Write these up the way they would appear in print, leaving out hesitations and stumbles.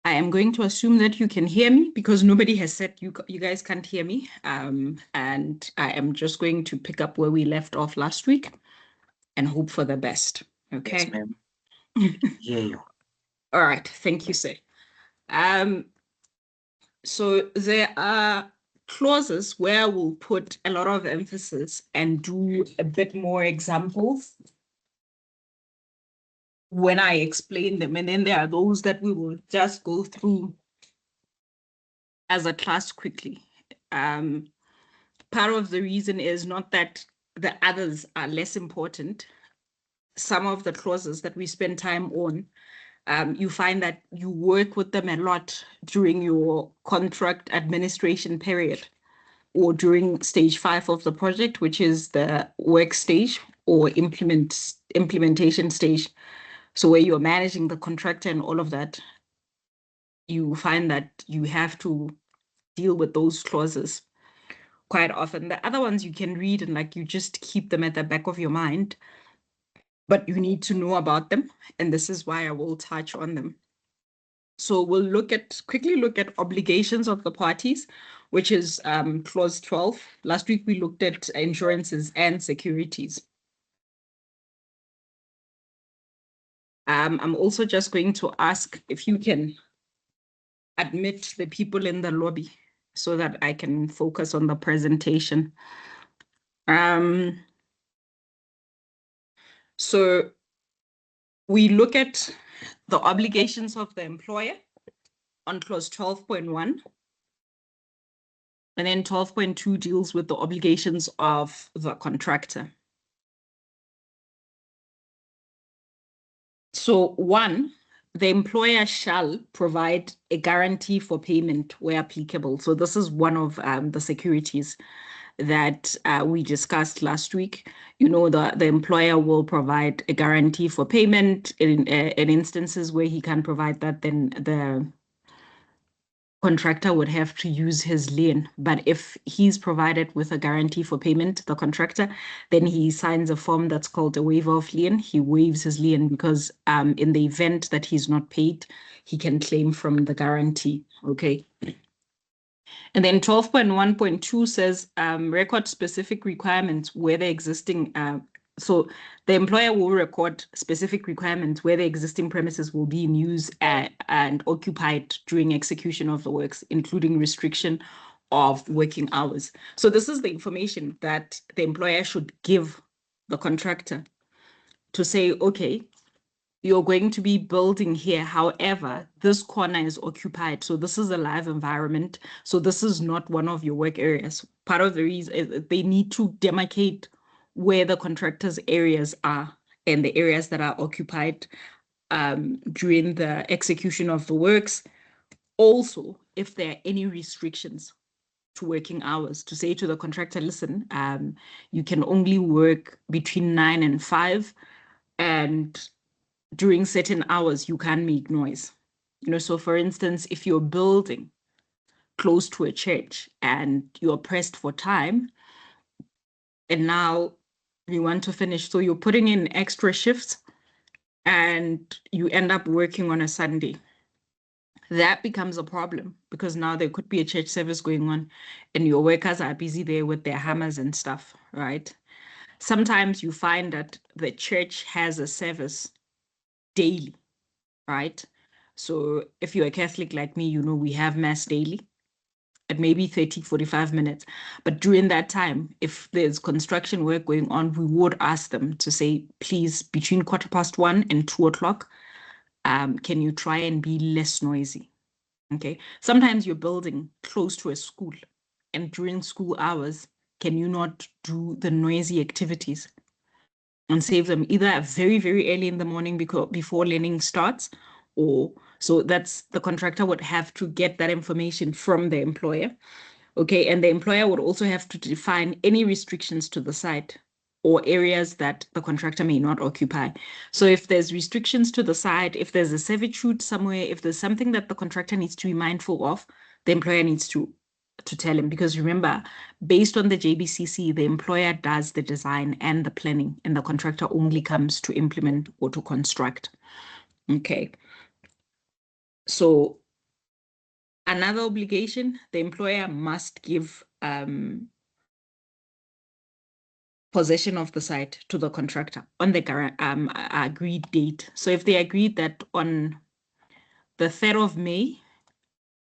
I am going to assume that you can hear me because nobody has said you guys can't hear me. And I am just going to pick up where we left off last week and hope for the best. Okay. Yes, ma'am. Hear you. All right. Thank you, sir. So there are clauses where we'll put a lot of emphasis and do a bit more examples when I explain them. And then there are those that we will just go through as a class quickly. Part of the reason is not that the others are less important. Some of the clauses that we spend time on, you find that you work with them a lot during your contract administration period or during stage 5 of the project, which is the work stage or implementation stage. So where you're managing the contractor and all of that, you find that you have to deal with those clauses quite often. The other ones you can read and like you just keep them at the back of your mind, but you need to know about them. And this is why I will touch on them. So we'll quickly look at obligations of the parties, which is clause 12. Last week we looked at insurances and securities. I'm also just going to ask if you can admit the people in the lobby so that I can focus on the presentation. So we look at the obligations of the employer on clause 12.1. And then 12.2 deals with the obligations of the contractor. So 1, the employer shall provide a guarantee for payment where applicable. So this is one of the securities that we discussed last week. You know, the employer will provide a guarantee for payment in instances where he can't provide that, then the contractor would have to use his lien. But if he's provided with a guarantee for payment, the contractor, then he signs a form that's called a waiver of lien. He waives his lien because in the event that he's not paid, he can claim from the guarantee. Okay. And then 12.1.2 says record specific requirements where the existing so the employer will record specific requirements where the existing premises will be in use and occupied during execution of the works, including restriction of working hours. So this is the information that the employer should give the contractor to say, okay, you're going to be building here. However, this corner is occupied. So this is a live environment. So this is not one of your work areas. Part of the reason is they need to demarcate where the contractor's areas are and the areas that are occupied during the execution of the works. Also, if there are any restrictions to working hours, to say to the contractor, listen, you can only work between 9 and 5, and during certain hours, you can't make noise. You know, so for instance, if you're building close to a church and you're pressed for time, and now you want to finish, so you're putting in extra shifts and you end up working on a Sunday, that becomes a problem because now there could be a church service going on and your workers are busy there with their hammers and stuff, right? Sometimes you find that the church has a service daily, right? So if you're a Catholic like me, you know, we have mass daily at maybe 30, 45 minutes. But during that time, if there's construction work going on, we would ask them to say, please, between 1:15 and 2:00, can you try and be less noisy? Okay. Sometimes you're building close to a school, and during school hours, can you not do the noisy activities and save them either very, very early in the morning before learning starts, or so that's the contractor would have to get that information from the employer. Okay, and the employer would also have to define any restrictions to the site or areas that the contractor may not occupy. So if there's restrictions to the site, if there's a servitude somewhere, if there's something that the contractor needs to be mindful of, the employer needs to tell him, because remember, based on the JBCC, the employer does the design and the planning, and the contractor only comes to implement or to construct. Okay. So Another obligation, the employer must give possession of the site to the contractor on the agreed date. So if they agreed that on the 3rd of May,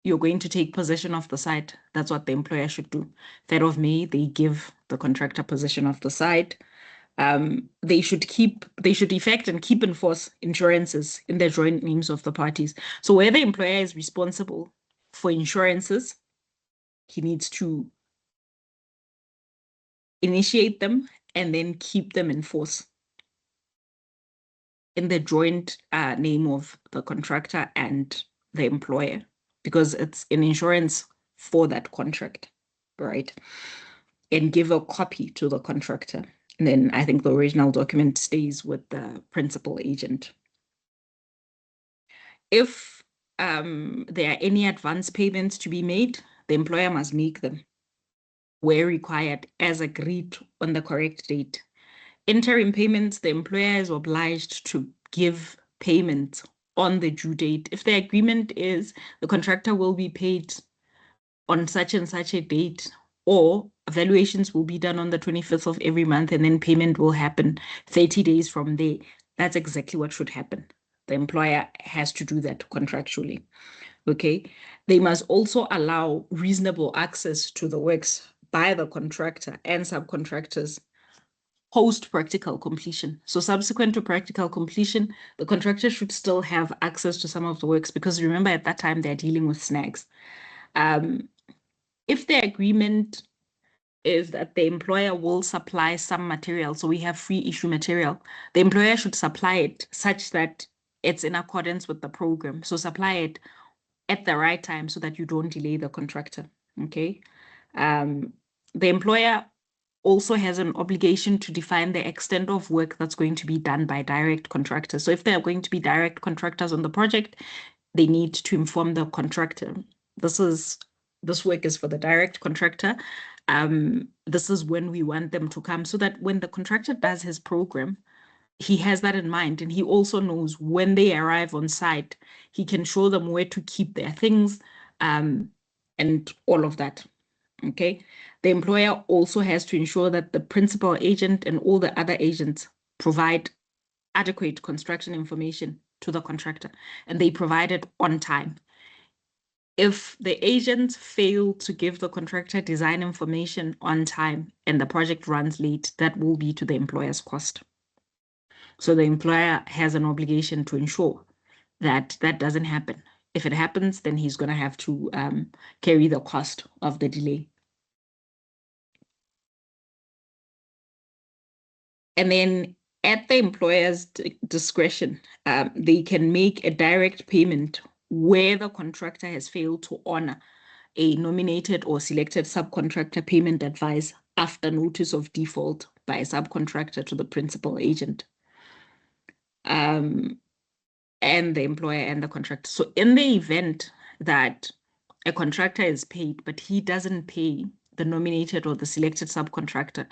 you're going to take possession of the site, that's what the employer should do. 3rd of May, they give the contractor possession of the site. They should effect and keep in force insurances in the joint names of the parties. So where the employer is responsible for insurances, he needs to initiate them and then keep them in force in the joint name of the contractor and the employer, because it's an insurance for that contract, right? And give a copy to the contractor. And then I think the original document stays with the principal agent. If there are any advance payments to be made, the employer must make them where required as agreed on the correct date. Interim payments, the employer is obliged to give payment on the due date. If the agreement is the contractor will be paid on such and such a date, or evaluations will be done on the 25th of every month, and then payment will happen 30 days from there, that's exactly what should happen. The employer has to do that contractually. Okay. They must also allow reasonable access to the works by the contractor and subcontractors post practical completion. So subsequent to practical completion, the contractor should still have access to some of the works, because remember at that time they're dealing with snags. If the agreement is that the employer will supply some material, so we have free issue material, the employer should supply it such that it's in accordance with the program. So supply it at the right time so that you don't delay the contractor, okay? The employer also has an obligation to define the extent of work that's going to be done by direct contractors. So if there are going to be direct contractors on the project, they need to inform the contractor. This work is for the direct contractor. This is when we want them to come, so that when the contractor does his program, he has that in mind, and he also knows when they arrive on site, he can show them where to keep their things, and all of that. Okay. The employer also has to ensure that the principal agent and all the other agents provide adequate construction information to the contractor, and they provide it on time. If the agents fail to give the contractor design information on time and the project runs late, that will be to the employer's cost. So the employer has an obligation to ensure that that doesn't happen. If it happens, then he's going to have to carry the cost of the delay. And then at the employer's discretion, they can make a direct payment where the contractor has failed to honor a nominated or selected subcontractor payment advice after notice of default by a subcontractor to the principal agent, and the employer and the contractor. So in the event that a contractor is paid, but he doesn't pay the nominated or the selected subcontractor,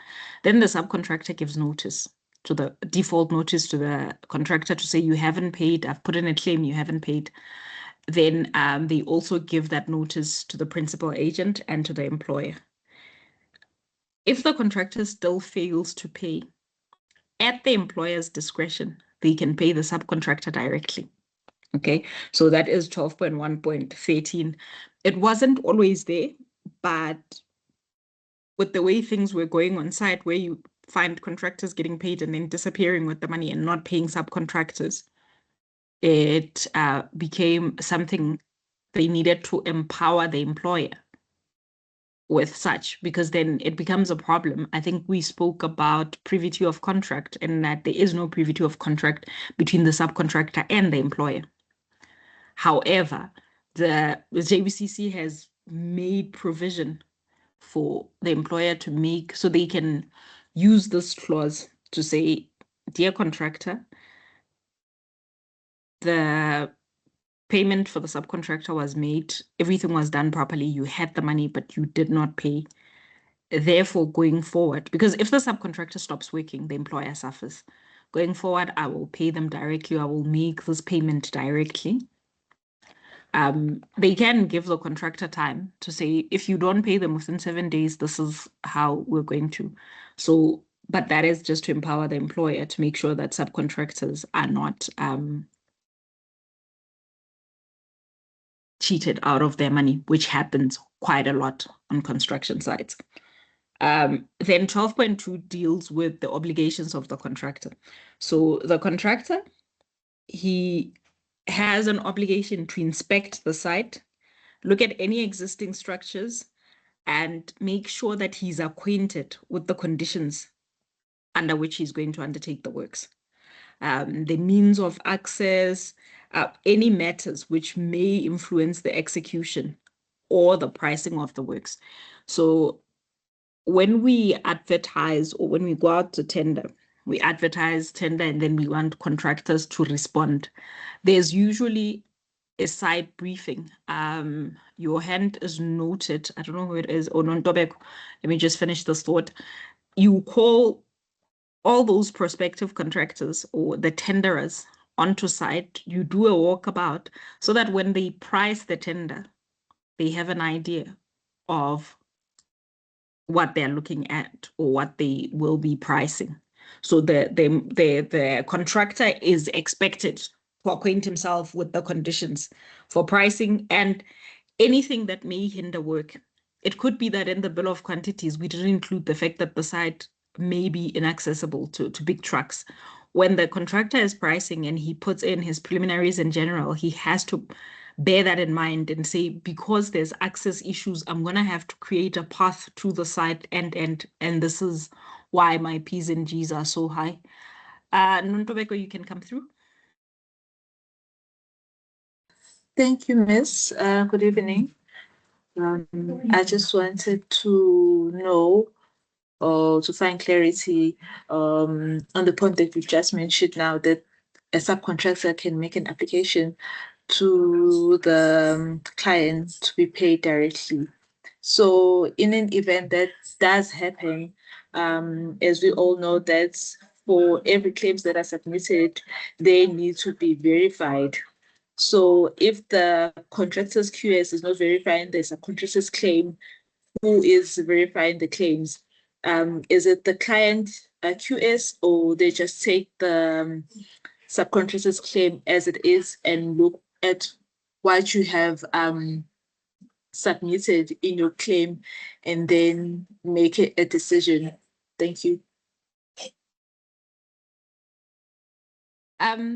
then the subcontractor gives notice to the default notice to the contractor to say, you haven't paid, I've put in a claim, you haven't paid. Then they also give that notice to the principal agent and to the employer. If the contractor still fails to pay, at the employer's discretion, they can pay the subcontractor directly. Okay, so that is 12.1.13. It wasn't always there, but with the way things were going on site, where you find contractors getting paid and then disappearing with the money and not paying subcontractors, it became something they needed to empower the employer with such, because then it becomes a problem. I think we spoke about privity of contract, and that there is no privity of contract between the subcontractor and the employer. However, the JBCC has made provision for the employer to make, so they can use this clause to say, dear contractor, the payment for the subcontractor was made, everything was done properly, you had the money, but you did not pay. Therefore, going forward, because if the subcontractor stops working, the employer suffers. Going forward, I will pay them directly, I will make this payment directly. they can give the contractor time to say, if you don't pay them within 7 days, this is how we're going to. So, but that is just to empower the employer to make sure that subcontractors are not cheated out of their money, which happens quite a lot on construction sites. Then 12.2 deals with the obligations of the contractor. So the contractor, he has an obligation to inspect the site, look at any existing structures, and make sure that he's acquainted with the conditions under which he's going to undertake the works. The means of access, any matters which may influence the execution or the pricing of the works. So when we advertise or when we go out to tender, we advertise tender and then we want contractors to respond. There's usually a side briefing. Your hand is noted. I don't know who it is. Oh, no, let me just finish this thought. You call all those prospective contractors or the tenderers onto site. You do a walkabout so that when they price the tender, they have an idea of what they're looking at or what they will be pricing. So the contractor is expected to acquaint himself with the conditions for pricing and anything that may hinder work. It could be that in the bill of quantities, we didn't include the fact that the site may be inaccessible to big trucks. When the contractor is pricing and he puts in his preliminaries in general, he has to bear that in mind and say, because there's access issues, I'm going to have to create a path to the site and this is why my P's and G's are so high. Nontobeko, you can come through. Thank you, Miss. Good evening. I just wanted to know or to find clarity on the point that you just mentioned now, that a subcontractor can make an application to the client to be paid directly. So in an event that does happen, as we all know, that for every claims that are submitted, they need to be verified. So if the contractor's QS is not verifying the subcontractor's claim, who is verifying the claims? Is it the client QS, or they just take the subcontractor's claim as it is and look at what you have submitted in your claim and then make a decision? Thank you.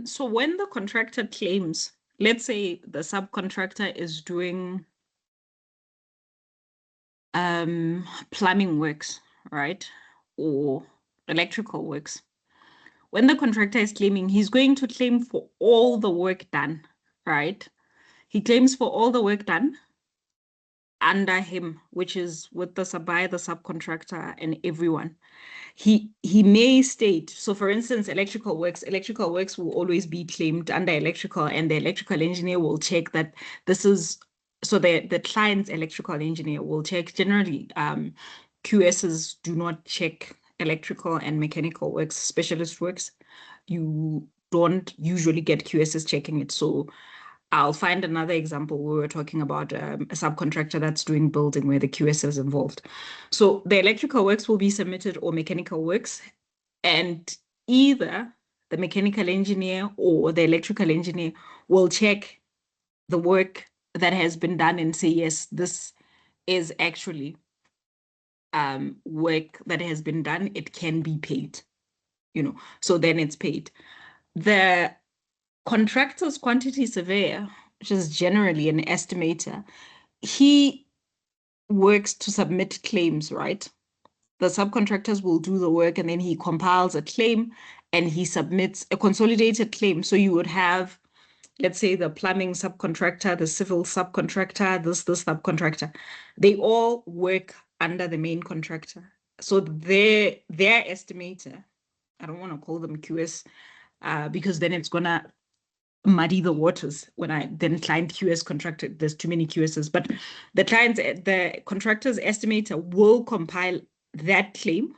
So when the contractor claims, let's say the subcontractor is doing plumbing works, right? Or electrical works. When the contractor is claiming, he's going to claim for all the work done, right? He claims for all the work done under him, which is with the subcontractor and everyone. He may state, so for instance, electrical works will always be claimed under electrical, and the electrical engineer will check that this is, so the client's electrical engineer will check. Generally, QSs do not check electrical and mechanical works, specialist works. You don't usually get QSs checking it. So I'll find another example where we're talking about a subcontractor that's doing building where the QS is involved. So the electrical works will be submitted or mechanical works, and either the mechanical engineer or the electrical engineer will check the work that has been done and say, yes, this is actually work that has been done. It can be paid, so then it's paid. The contractor's quantity surveyor, which is generally an estimator, he works to submit claims, right? The subcontractors will do the work and then he compiles a claim and he submits a consolidated claim. So you would have, let's say, the plumbing subcontractor, the civil subcontractor, this subcontractor. They all work under the main contractor. So their estimator, I don't want to call them QS, because then it's gonna muddy the waters when client QS contractor, there's too many QSs, but the contractor's estimator will compile that claim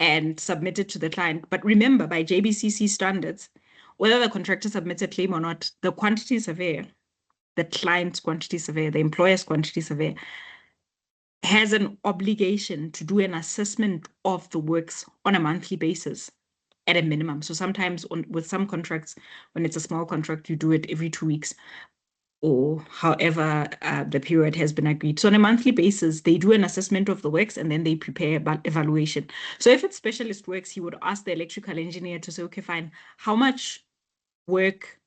and submit it to the client. But remember, by JBCC standards, whether the contractor submits a claim or not, the quantity surveyor the client's quantity surveyor, the employer's quantity surveyor, has an obligation to do an assessment of the works on a monthly basis at a minimum. So sometimes with some contracts, when it's a small contract, you do it every 2 weeks or however the period has been agreed. So on a monthly basis, they do an assessment of the works and then they prepare about evaluation. So if it's specialist works, he would ask the electrical engineer to say, okay, fine, how much work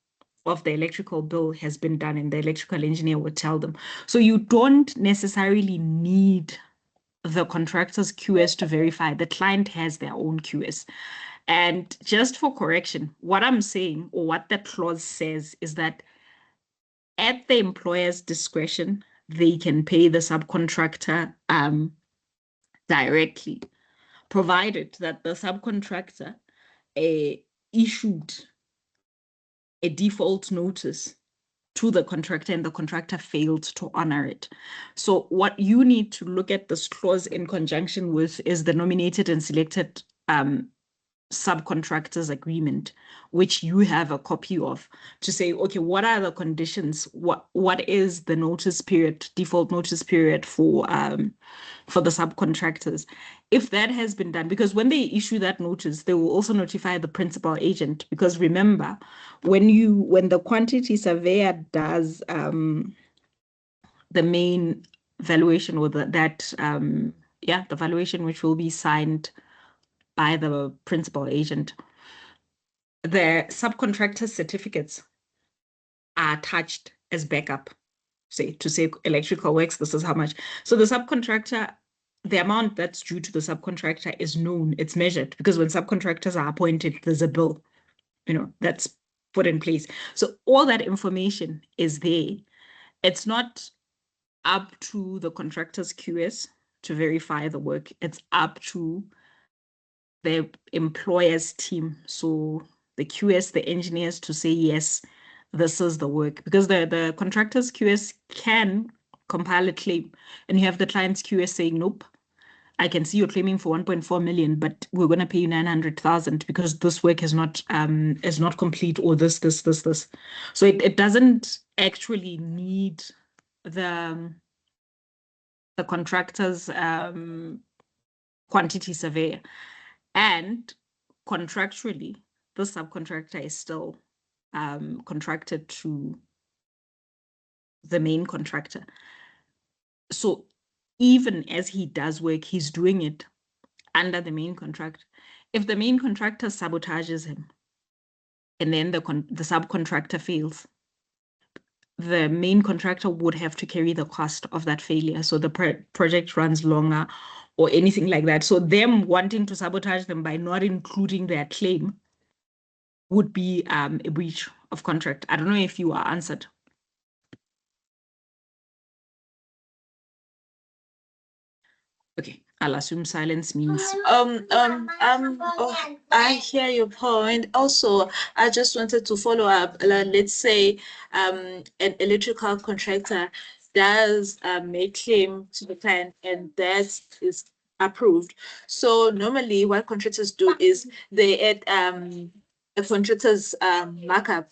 of the electrical bill has been done, and the electrical engineer would tell them. So you don't necessarily need the contractor's QS to verify. The client has their own QS. And just for correction, what I'm saying, or what that clause says, is that at the employer's discretion, they can pay the subcontractor directly, provided that the subcontractor issued a default notice to the contractor and the contractor failed to honor it. So what you need to look at this clause in conjunction with is the nominated and selected subcontractors agreement, which you have a copy of, to say, okay, what are the conditions? What is the notice period, default notice period for the subcontractors? If that has been done, because when they issue that notice, they will also notify the principal agent. Because remember, when the quantity surveyor does the main valuation, or the valuation, which will be signed by the principal agent, the subcontractor certificates are attached as backup, to say electrical works, this is how much. So the subcontractor, the amount that's due to the subcontractor is known, it's measured, because when subcontractors are appointed, there's a bill, that's put in place. So all that information is there. It's not up to the contractor's QS to verify the work. It's up to the employer's team. So the QS, the engineers, to say, yes, this is the work, because the contractor's QS can compile a claim, and you have the client's QS saying, nope, I can see you're claiming for 1.4 million, but we're going to pay you 900,000 because this work is not complete, or this. So it doesn't actually need the contractor's quantity surveyor. And contractually, the subcontractor is still contracted to the main contractor. So even as he does work, he's doing it under the main contract. If the main contractor sabotages him and then the subcontractor fails, the main contractor would have to carry the cost of that failure. So the project runs longer or anything like that. So them wanting to sabotage them by not including their claim would be a breach of contract. I don't know if you are answered. Okay, I'll assume silence means. I hear your point. Also, I just wanted to follow up. Let's say an electrical contractor does make claim to the client, and that is approved. So normally, what contractors do is they add a contractor's markup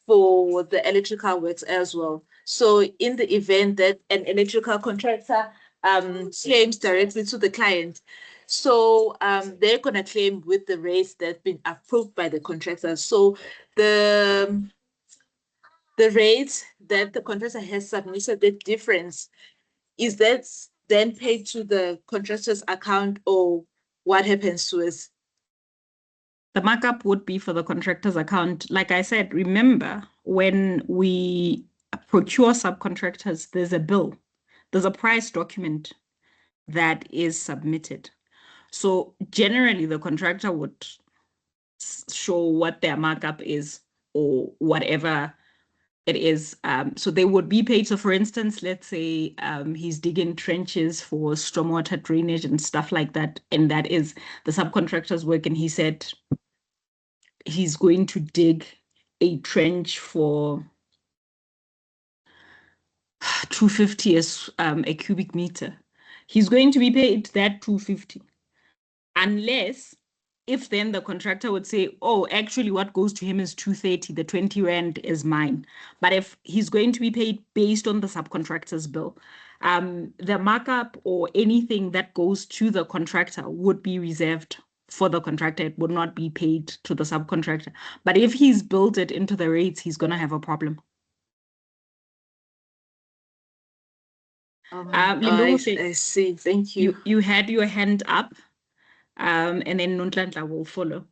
for the electrical works as well. So in the event that an electrical contractor claims directly to the client, so they're going to claim with the rates that's been approved by the contractor. So the rates that the contractor has submitted, the difference, is that then paid to the contractor's account, or what happens to us? The markup would be for the contractor's account. Like I said, remember, when we procure subcontractors, there's a bill, there's a price document that is submitted. So generally, the contractor would show what their markup is, or whatever it is. So they would be paid. So for instance, let's say he's digging trenches for stormwater drainage and stuff like that, and that is the subcontractor's work, and he said he's going to dig a trench for 250 as a cubic meter. He's going to be paid that 250, unless if then the contractor would say, oh, actually what goes to him is 230, the 20 rand is mine. But if he's going to be paid based on the subcontractor's bill, the markup or anything that goes to the contractor would be reserved for the contractor. It would not be paid to the subcontractor. But if he's built it into the rates, he's going to have a problem. I see. Thank you. You had your hand up, and then Nonhlanhla will follow.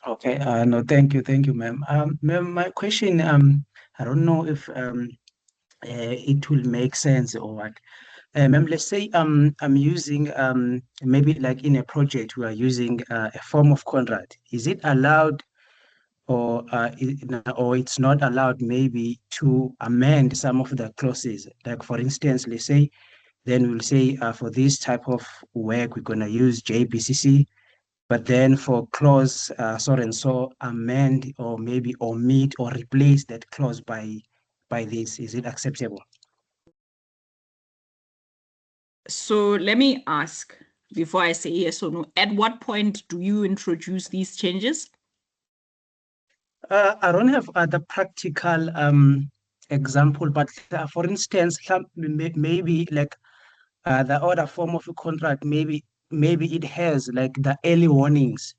Okay. No, thank you, ma'am. Ma'am, my question, I don't know if it will make sense or what. Ma'am, let's say I'm using maybe like in a project we are using a form of contract. Is it allowed or it's not allowed maybe to amend some of the clauses? Like for instance, let's say then we'll say for this type of work we're gonna use JBCC, but then for clause so and so amend or maybe omit or replace that clause by this. Is it acceptable? So let me ask before I say yes or no, at what point do you introduce these changes? I don't have other practical example, but for instance, maybe like the other form of a contract, maybe it has like the early warnings,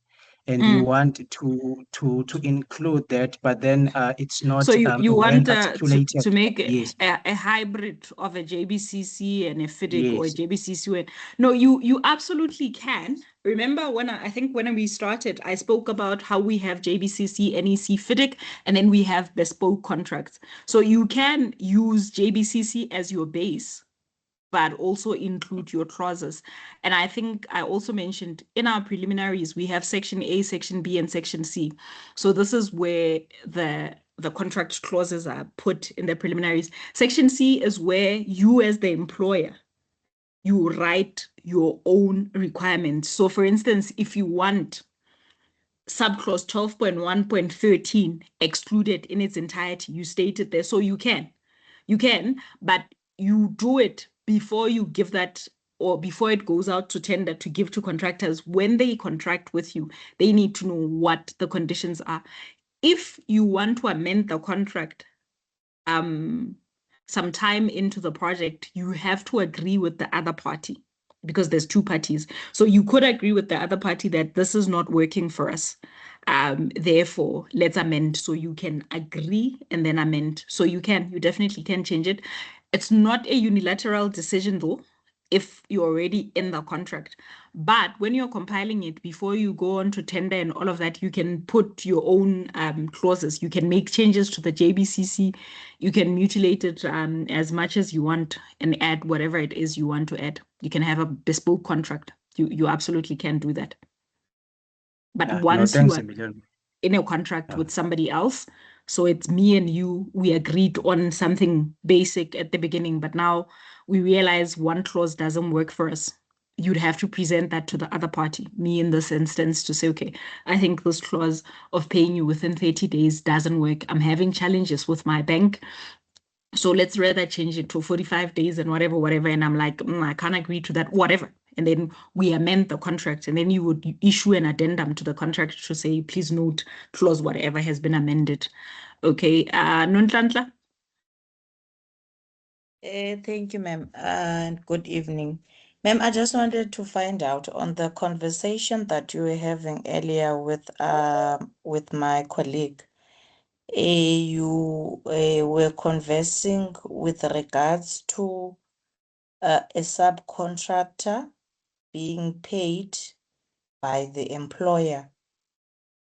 and you want to include that, but then it's not so you well want articulated. to make Yes. a hybrid of a JBCC and a FIDIC or a Yes. JBCC. No, you absolutely can. Remember when I think when we started, I spoke about how we have JBCC, NEC, FIDIC, and then we have bespoke contracts. So you can use JBCC as your base, but also include your clauses. And I think I also mentioned in our preliminaries, we have section A, section B, and section C. So this is where the contract clauses are put in the preliminaries. Section C is where you as the employer, you write your own requirements. So for instance, if you want subclause 12.1.13 excluded in its entirety, you state it there. So you can, but you do it before you give that or before it goes out to tender to give to contractors. When they contract with you, they need to know what the conditions are. If you want to amend the contract sometime into the project, you have to agree with the other party because there's two parties. So you could agree with the other party that this is not working for us. Therefore, let's amend. So you can agree and then amend. So you definitely can change it. It's not a unilateral decision though, if you're already in the contract. But when you're compiling it, before you go on to tender and all of that, you can put your own clauses. You can make changes to the JBCC. You can mutilate it as much as you want and add whatever it is you want to add. You can have a bespoke contract. You absolutely can do that. But once you are in a contract with somebody else, so it's me and you, we agreed on something basic at the beginning, but now we realize one clause doesn't work for us. You'd have to present that to the other party, me in this instance, to say, okay, I think this clause of paying you within 30 days doesn't work. I'm having challenges with my bank. So let's rather change it to 45 days and whatever. And I'm like, I can't agree to that, whatever. And then we amend the contract, and then you would issue an addendum to the contract to say, please note clause whatever has been amended. Okay, Nonhlanhla? Thank you, ma'am, and good evening. Ma'am, I just wanted to find out on the conversation that you were having earlier with my colleague. You were conversing with regards to a subcontractor being paid by the employer.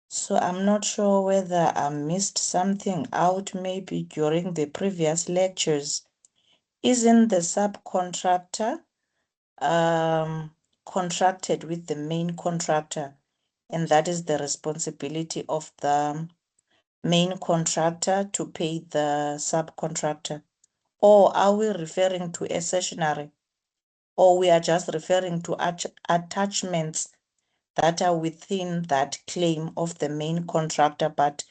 So I'm not sure whether I missed something out maybe during the previous lectures. Isn't the subcontractor contracted with the main contractor, and that is the responsibility of the main contractor to pay the subcontractor? Or are we referring to a stationary, or we are just referring to attachments that are within that claim of the main contractor, but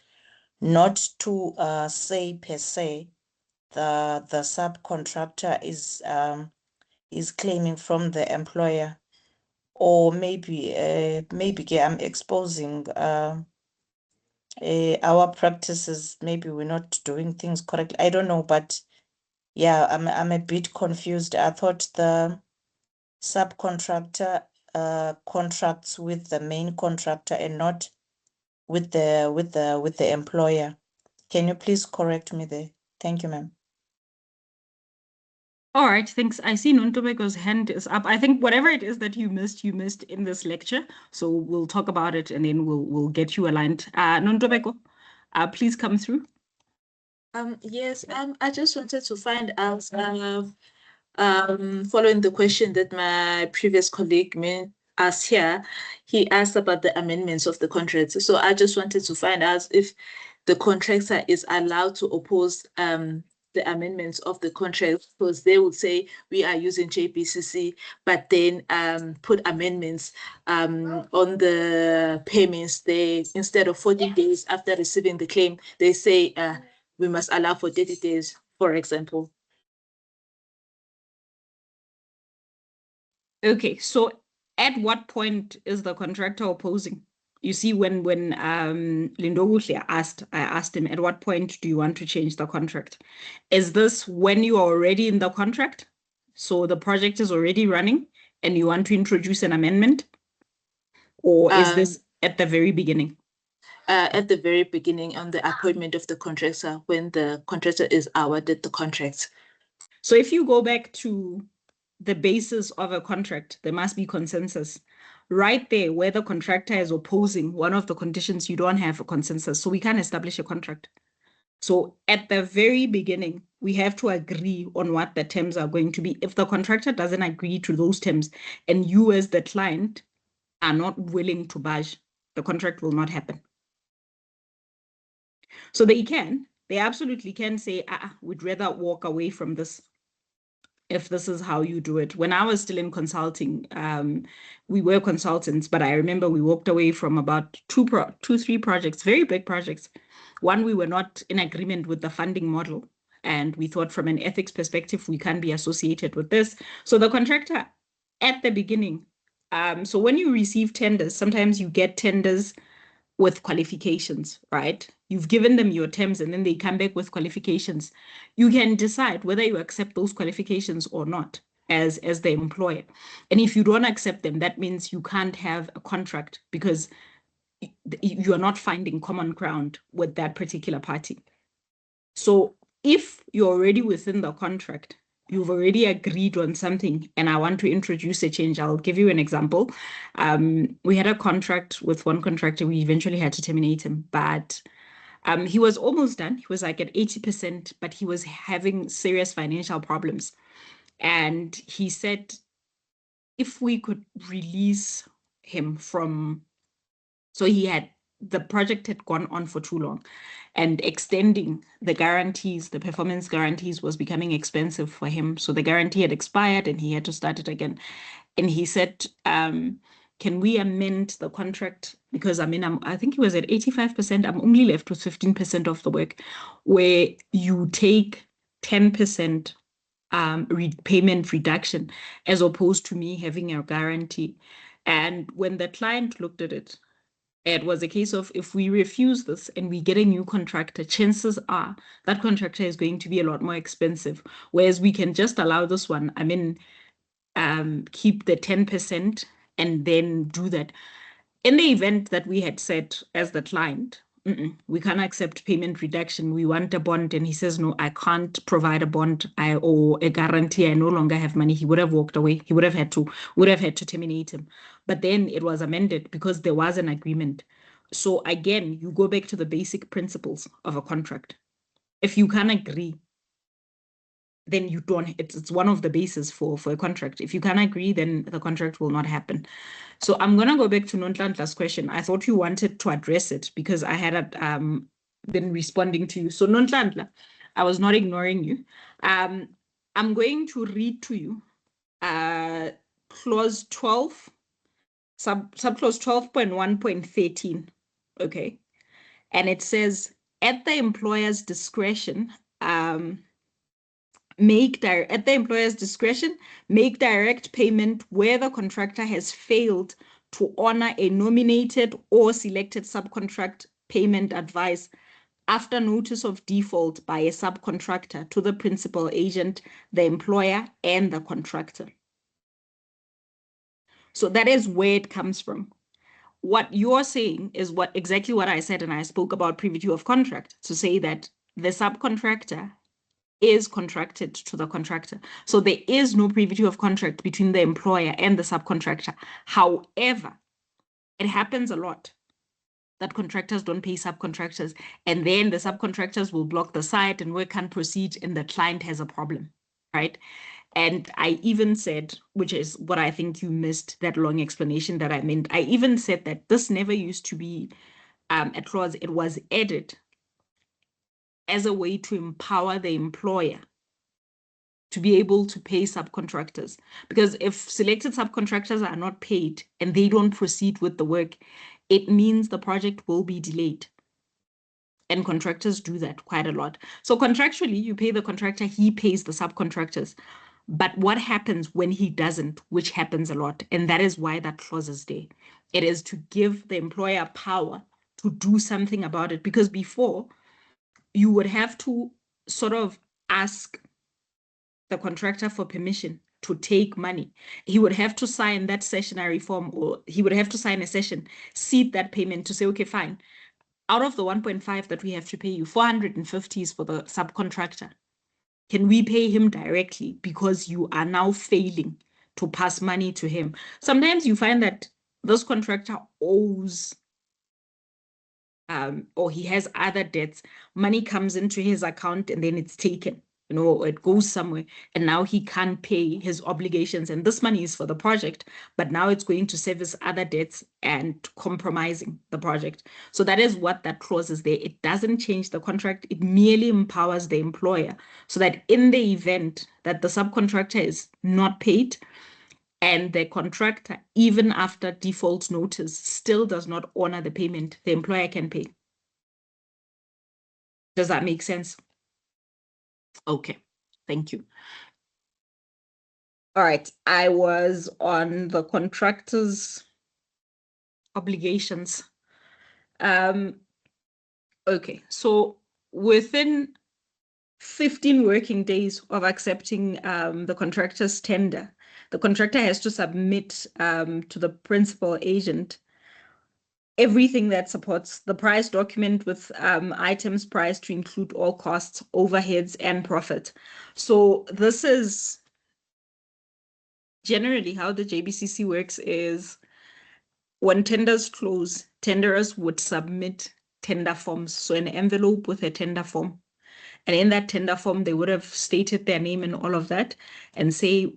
not to say per se the subcontractor is claiming from the employer? or maybe I'm exposing our practices. Maybe we're not doing things correctly. I don't know, but yeah, I'm a bit confused. I thought the subcontractor contracts with the main contractor and not with the employer. Can you please correct me there? Thank you, ma'am. All right, thanks. I see Nontobeko's hand is up. I think whatever it is that you missed in this lecture. So we'll talk about it and then we'll get you aligned. Nontobeko, please come through. Yes, I just wanted to find out, following the question that my previous colleague asked here, he asked about the amendments of the contract. So I just wanted to find out if the contractor is allowed to oppose the amendments of the contract, because they would say we are using JPCC, but then put amendments on the payments. They, instead of 40 days after receiving the claim, they say we must allow for 30 days, for example. Okay, so at what point is the contractor opposing? You see, when Lindoguhle asked, I asked him, at what point do you want to change the contract? Is this when you are already in the contract? So the project is already running and you want to introduce an amendment? Or is this at the very beginning? At the very beginning, on the appointment of the contractor, when the contractor is awarded the contract. So if you go back to the basis of a contract, there must be consensus. Right there, where the contractor is opposing one of the conditions, you don't have a consensus. So we can't establish a contract. So at the very beginning, we have to agree on what the terms are going to be. If the contractor doesn't agree to those terms and you as the client are not willing to budge, the contract will not happen. So they absolutely can say, we'd rather walk away from this if this is how you do it. When I was still in consulting, we were consultants, but I remember we walked away from about three projects, very big projects. One, we were not in agreement with the funding model, and we thought from an ethics perspective, we can't be associated with this. So the contractor at the beginning, so when you receive tenders, sometimes you get tenders with qualifications, right? You've given them your terms and then they come back with qualifications. You can decide whether you accept those qualifications or not as the employer. And if you don't accept them, that means you can't have a contract because you are not finding common ground with that particular party. So if you're already within the contract, you've already agreed on something and I want to introduce a change. I'll give you an example. We had a contract with one contractor. We eventually had to terminate him, but he was almost done. He was like at 80%, but he was having serious financial problems. And he said, if we could release him from, so the project had gone on for too long and extending the guarantees, the performance guarantees was becoming expensive for him. So the guarantee had expired and he had to start it again. And he said, can we amend the contract? Because I think he was at 85%. I'm only left with 15% of the work, where you take 10% payment reduction as opposed to me having a guarantee. And when the client looked at it, it was a case of if we refuse this and we get a new contractor, chances are that contractor is going to be a lot more expensive. Whereas we can just allow this one, keep the 10% and then do that. In the event that we had said as the client, we can't accept payment reduction, we want a bond, and he says, no, I can't provide a bond or a guarantee, I no longer have money, he would have walked away. He would have had to terminate him. But then it was amended because there was an agreement. So again, you go back to the basic principles of a contract. If you can't agree, then you don't, it's one of the bases for a contract. If you can't agree, then the contract will not happen. So I'm going to go back to Nonhlanhla's question. I thought you wanted to address it because I had been responding to you. So Nonhlanhla, I was not ignoring you. I'm going to read to you clause 12, subclause 12.1.13, okay? And it says, at the employer's discretion, at the employer's discretion, make direct payment where the contractor has failed to honor a nominated or selected subcontract payment advice after notice of default by a subcontractor to the principal agent, the employer, and the contractor. So that is where it comes from. What you're saying is exactly what I said, and I spoke about preview of contract to say that the subcontractor is contracted to the contractor. So there is no preview of contract between the employer and the subcontractor. However, it happens a lot that contractors don't pay subcontractors, and then the subcontractors will block the site and work can't proceed, and the client has a problem, right? And I even said, which is what I think you missed, that long explanation that I meant, I even said that this never used to be a clause. It was added as a way to empower the employer to be able to pay subcontractors. Because if selected subcontractors are not paid and they don't proceed with the work, it means the project will be delayed. And contractors do that quite a lot. So contractually, you pay the contractor, he pays the subcontractors. But what happens when he doesn't, which happens a lot, and that is why that clause is there. It is to give the employer power to do something about it. Because before, you would have to sort of ask the contractor for permission to take money. He would have to sign that sessionary form, or he would have to sign a session, seed that payment to say, okay, fine. Out of the 1.5 that we have to pay you, 450 is for the subcontractor. Can we pay him directly because you are now failing to pass money to him? Sometimes you find that this contractor owes or he has other debts. Money comes into his account and then it's taken, it goes somewhere, and now he can't pay his obligations. And this money is for the project, but now it's going to service other debts and compromising the project. So that is what that clause is there. It doesn't change the contract. It merely empowers the employer so that in the event that the subcontractor is not paid, and the contractor, even after default notice, still does not honor the payment, the employer can pay. Does that make sense? Okay, thank you. All right, I was on the contractor's obligations. Okay, so within 15 working days of accepting the contractor's tender, the contractor has to submit to the principal agent everything that supports the price document with items priced to include all costs, overheads, and profit. So this is generally how the JBCC works. Is when tenders close, tenderers would submit tender forms. So an envelope with a tender form. And in that tender form, they would have stated their name and all of that and say,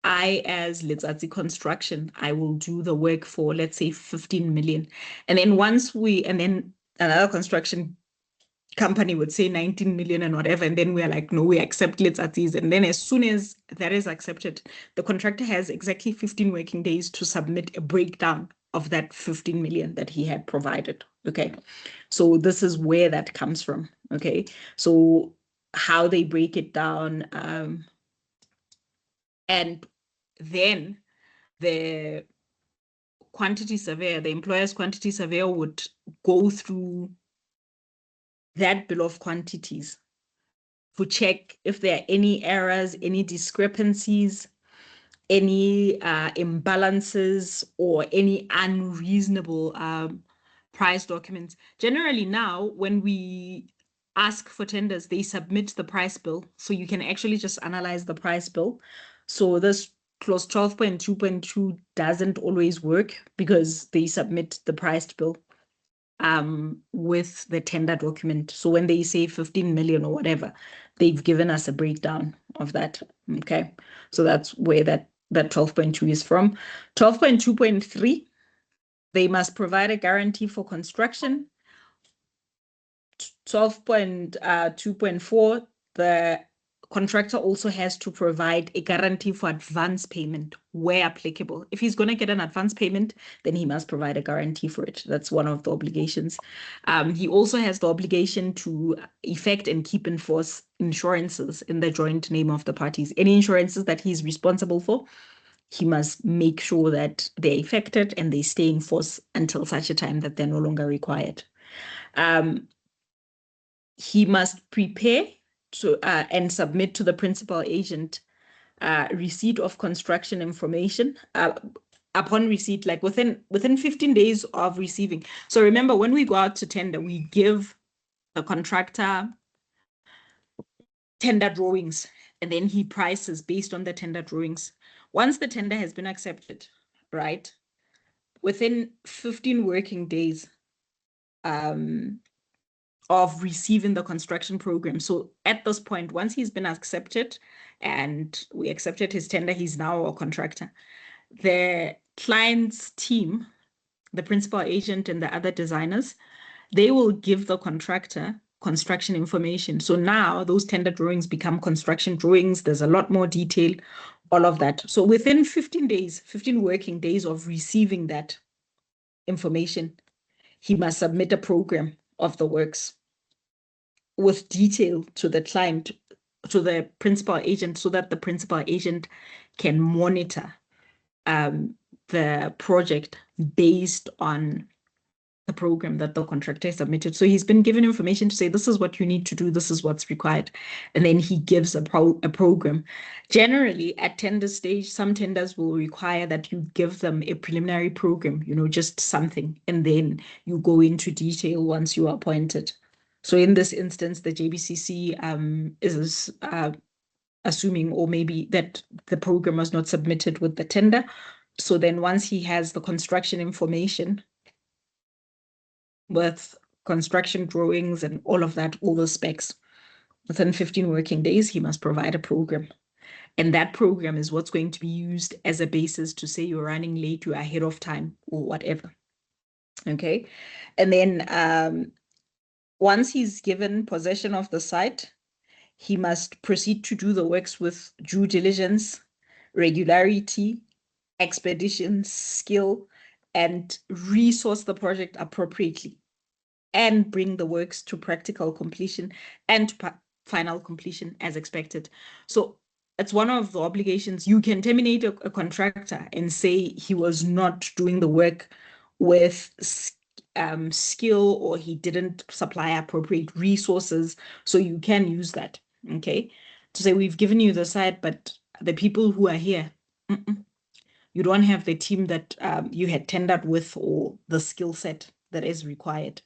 I, as Letsatsi Construction, I will do the work for, let's say, 15 million. And then and then another construction company would say 19 million and whatever. And then we are like, no, we accept Letsatsi's. And then as soon as that is accepted, the contractor has exactly 15 working days to submit a breakdown of that 15 million that he had provided. Okay. So this is where that comes from. Okay. So how they break it down, and then the quantity surveyor, the employer's quantity surveyor, would go through that bill of quantities to check if there are any errors, any discrepancies, any imbalances, or any unreasonable price documents. Generally now, when we ask for tenders, they submit the price bill. So you can actually just analyze the price bill. So this clause 12.2.2 doesn't always work because they submit the priced bill with the tender document. So when they say 15 million or whatever, they've given us a breakdown of that. Okay. So that's where that 12.2 is from. 12.2.3, they must provide a guarantee for construction. 12.2.4, the contractor also has to provide a guarantee for advance payment where applicable. If he's going to get an advance payment, then he must provide a guarantee for it. That's one of the obligations. He also has the obligation to effect and keep in force insurances in the joint name of the parties. Any insurances that he's responsible for, he must make sure that they're effected and they stay in force until such a time that they're no longer required. He must prepare to and submit to the principal agent receipt of construction information upon receipt, like within 15 days of receiving. So remember, when we go out to tender, we give the contractor tender drawings, and then he prices based on the tender drawings. Once the tender has been accepted, right, within 15 working days of receiving the construction program. So at this point, once he's been accepted and we accepted his tender, he's now a contractor. The client's team, the principal agent and the other designers, they will give the contractor construction information. So now those tender drawings become construction drawings. There's a lot more detail, all of that. So within 15 days, 15 working days of receiving that information, he must submit a program of the works with detail to the client, to the principal agent, so that the principal agent can monitor the project based on the program that the contractor submitted. So he's been given information to say, this is what you need to do, this is what's required. And then he gives a program. Generally, at tender stage, some tenders will require that you give them a preliminary program, just something, and then you go into detail once you are appointed. So in this instance, the JBCC is assuming, or maybe that the program was not submitted with the tender. So then once he has the construction information with construction drawings and all of that, all the specs, within 15 working days, he must provide a program. And that program is what's going to be used as a basis to say you're running late, you're ahead of time, or whatever. Okay. And then once he's given possession of the site, he must proceed to do the works with due diligence, regularity, expedition, skill, and resource the project appropriately, and bring the works to practical completion and final completion as expected. So it's one of the obligations. You can terminate a contractor and say he was not doing the work with skill, or he didn't supply appropriate resources. So you can use that, okay, to say we've given you the site, but the people who are here, you don't have the team that you had tendered with, or the skill set that is required.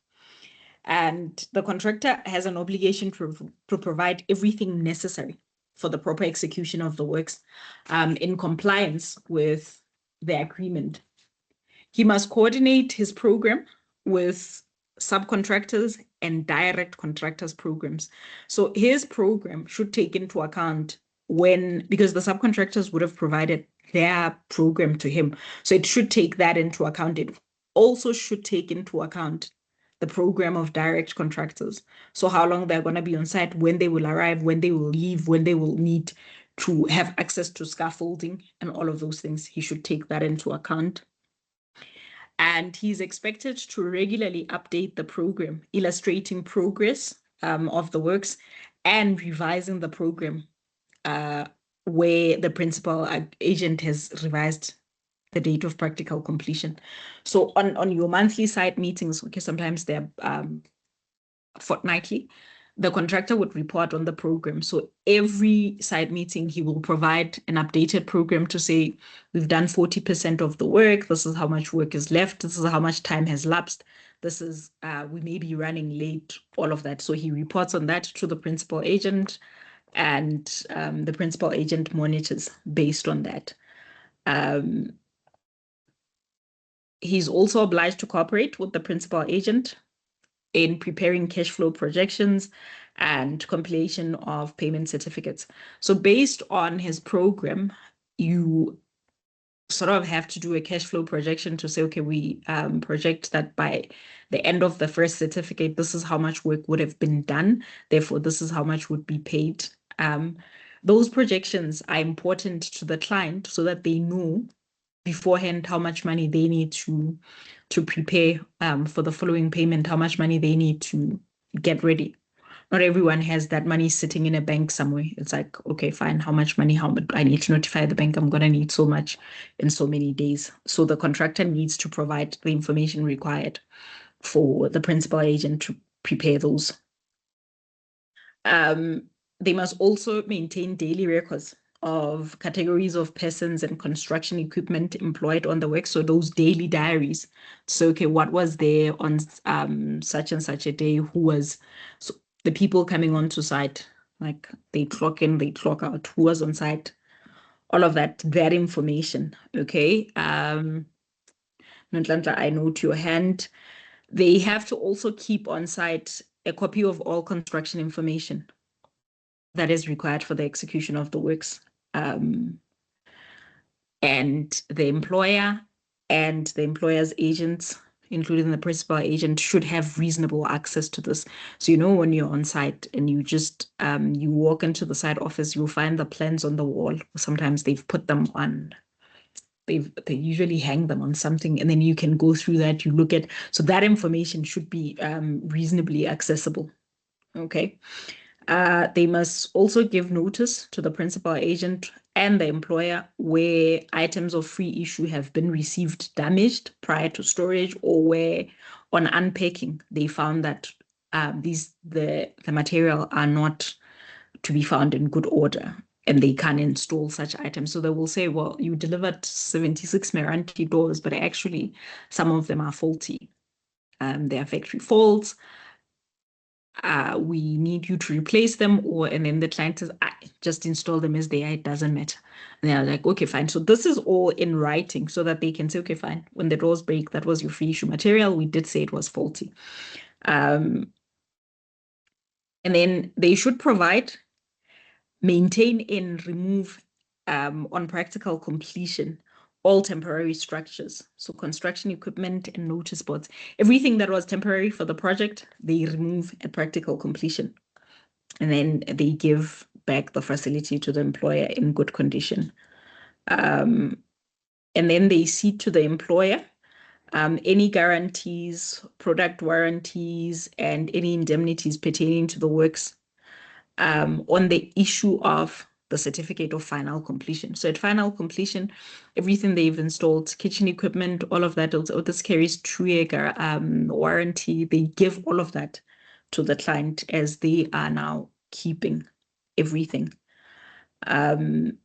And the contractor has an obligation to provide everything necessary for the proper execution of the works in compliance with the agreement. He must coordinate his program with subcontractors and direct contractors' programs. So his program should take into account because the subcontractors would have provided their program to him. So it should take that into account. It also should take into account the program of direct contractors. So how long they're going to be on site, when they will arrive, when they will leave, when they will need to have access to scaffolding, and all of those things. He should take that into account. And he's expected to regularly update the program, illustrating progress of the works and revising the program where the principal agent has revised the date of practical completion. So on your monthly site meetings, okay, sometimes they're fortnightly, the contractor would report on the program. So every site meeting, he will provide an updated program to say, we've done 40% of the work. This is how much work is left. This is how much time has lapsed. This is, we may be running late, all of that. So he reports on that to the principal agent, and the principal agent monitors based on that. He's also obliged to cooperate with the principal agent in preparing cash flow projections and compilation of payment certificates. So based on his program, you sort of have to do a cash flow projection to say, okay, we project that by the end of the first certificate, this is how much work would have been done. Therefore, this is how much would be paid Those projections are important to the client so that they know beforehand how much money they need to prepare for the following payment, how much money they need to get ready. Not everyone has that money sitting in a bank somewhere. It's like, okay, fine, how much money, how much I need to notify the bank, I'm gonna need so much in so many days. So the contractor needs to provide the information required for the principal agent to prepare those. They must also maintain daily records of categories of persons and construction equipment employed on the work. So those daily diaries. So, okay, what was there on such and such a day? Who was, so the people coming onto site, like they clock in, they clock out, who was on site, all of that information, okay? Nonhlanhla, I note your hand. They have to also keep on site a copy of all construction information that is required for the execution of the works. And the employer and the employer's agents, including the principal agent, should have reasonable access to this. So, you know, when you're on site and you just, you walk into the site office, you'll find the plans on the wall. Sometimes they've put them on, they usually hang them on something, and then you can go through that, you look at, so that information should be reasonably accessible, okay? They must also give notice to the principal agent and the employer where items of free issue have been received damaged prior to storage, or where on unpacking they found that the material are not to be found in good order and they can't install such items. So they will say, well, you delivered 76 Meranti doors, but actually some of them are faulty. They are factory faults. We need you to replace them, and then the client says, just install them as they are, it doesn't matter. And they're like, okay, fine. So this is all in writing so that they can say, okay, fine, when the doors break, that was your free issue material. We did say it was faulty. And then they should provide, maintain and remove on practical completion all temporary structures. So construction equipment and notice boards, everything that was temporary for the project, they remove at practical completion. And then they give back the facility to the employer in good condition. And then they cede to the employer any guarantees, product warranties, and any indemnities pertaining to the works on the issue of the certificate of final completion. So at final completion, everything they've installed, kitchen equipment, all of that, also this carries 2-year warranty. They give all of that to the client as they are now keeping everything. Then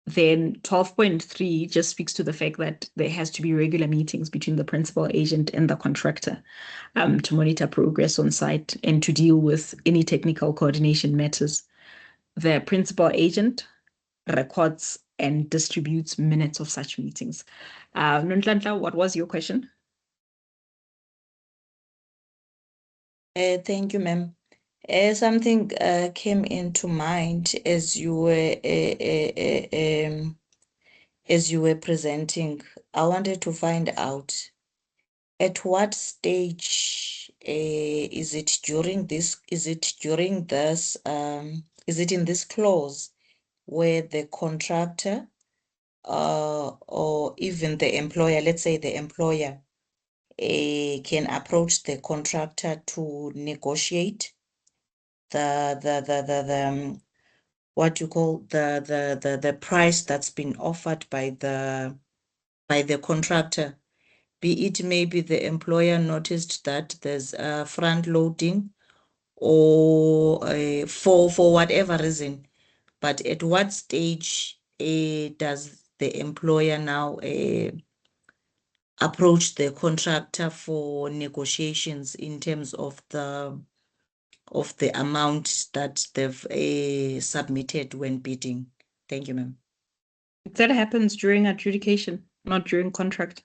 12.3 just speaks to the fact that there has to be regular meetings between the principal agent and the contractor to monitor progress on site and to deal with any technical coordination matters. The principal agent records and distributes minutes of such meetings. Nonhlanhla, what was your question? Thank you, ma'am. Something came into mind as you were presenting. I wanted to find out at what stage is it during this? Is it during this? Is it in this clause where the contractor or even the employer, let's say the employer, can approach the contractor to negotiate the what you call the price that's been offered by the contractor, be it maybe the employer noticed that there's a front loading or for whatever reason, but at what stage does the employer now approach the contractor for negotiations in terms of the amount that they've submitted when bidding? Thank you, ma'am. That happens during adjudication, not during contract.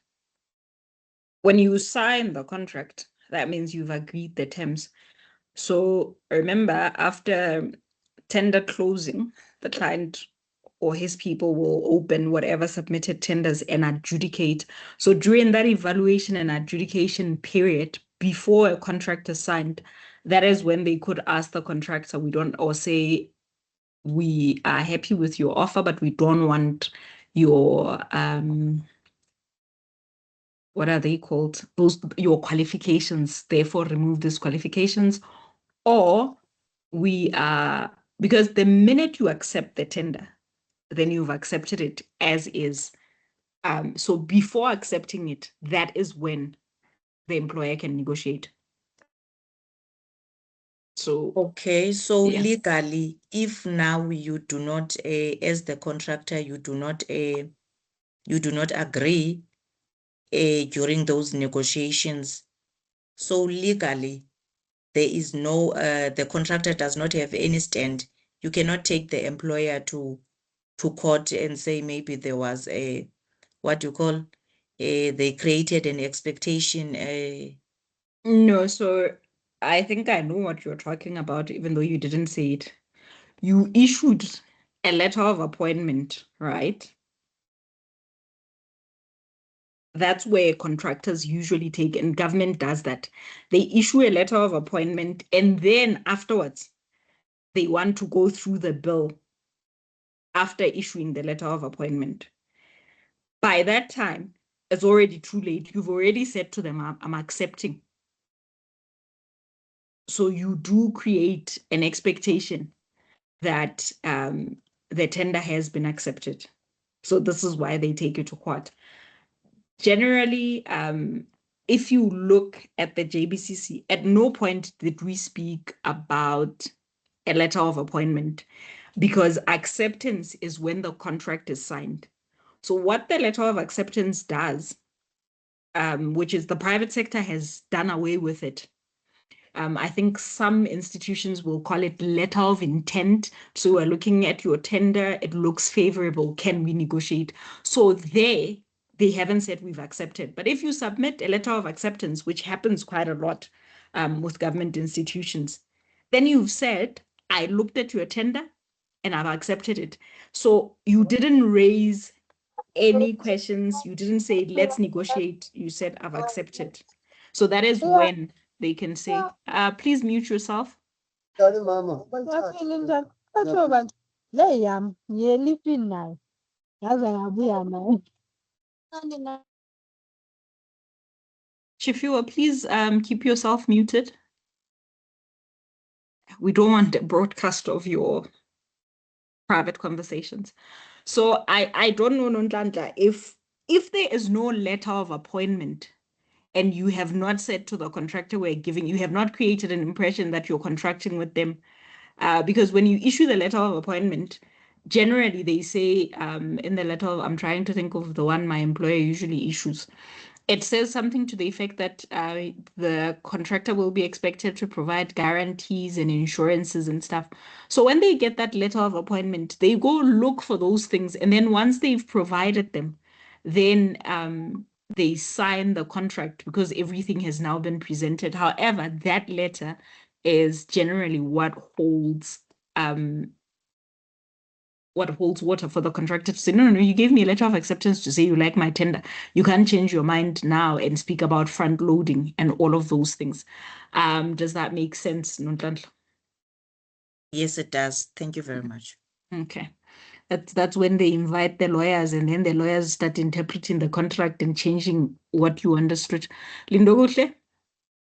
When you sign the contract, that means you've agreed the terms. So remember, after tender closing, the client or his people will open whatever submitted tenders and adjudicate. So during that evaluation and adjudication period, before a contract is signed, that is when they could ask the contractor, or say, we are happy with your offer, but we don't want your, what are they called? Your qualifications, therefore remove these qualifications. Or we are, because the minute you accept the tender, then you've accepted it as is. So before accepting it, that is when the employer can negotiate. So Okay, so yeah. legally, if now you do not, as the contractor, you do not agree during those negotiations, so legally, there is no, the contractor does not have any stand. You cannot take the employer to court and say maybe there was a, what you call, they created an expectation. No, so I think I know what you're talking about, even though you didn't say it. You issued a letter of appointment, right? That's where contractors usually take, and government does that. They issue a letter of appointment, and then afterwards, they want to go through the bill after issuing the letter of appointment. By that time, it's already too late. You've already said to them, I'm accepting. So you do create an expectation that the tender has been accepted. So this is why they take you to court. Generally, if you look at the JBCC, at no point did we speak about a letter of appointment, because acceptance is when the contract is signed. So what the letter of acceptance does, which is the private sector has done away with it. I think some institutions will call it letter of intent. So we're looking at your tender, it looks favorable, can we negotiate? So they haven't said we've accepted. But if you submit a letter of acceptance, which happens quite a lot with government institutions, then you've said, I looked at your tender and I've accepted it. So you didn't raise any questions. You didn't say, let's negotiate. You said, I've accepted. So that is when they can say, please mute yourself. Sorry, Mama. Shifua, please keep yourself muted. We don't want a broadcast of your private conversations. So I don't know, Nonhlanhla, if there is no letter of appointment and you have not said to the contractor you have not created an impression that you're contracting with them, because when you issue the letter of appointment, generally they say in the letter, I'm trying to think of the one my employer usually issues. It says something to the effect that the contractor will be expected to provide guarantees and insurances and stuff. So when they get that letter of appointment, they go look for those things. And then once they've provided them, then they sign the contract because everything has now been presented. However, that letter is generally what holds water for the contractor to say, no, you gave me a letter of acceptance to say you like my tender. You can't change your mind now and speak about front loading and all of those things. Does that make sense, Nonhlanhla? Yes, it does. Thank you very much. Okay. That's when they invite the lawyers, and then the lawyers start interpreting the contract and changing what you understood. Lindokuhle,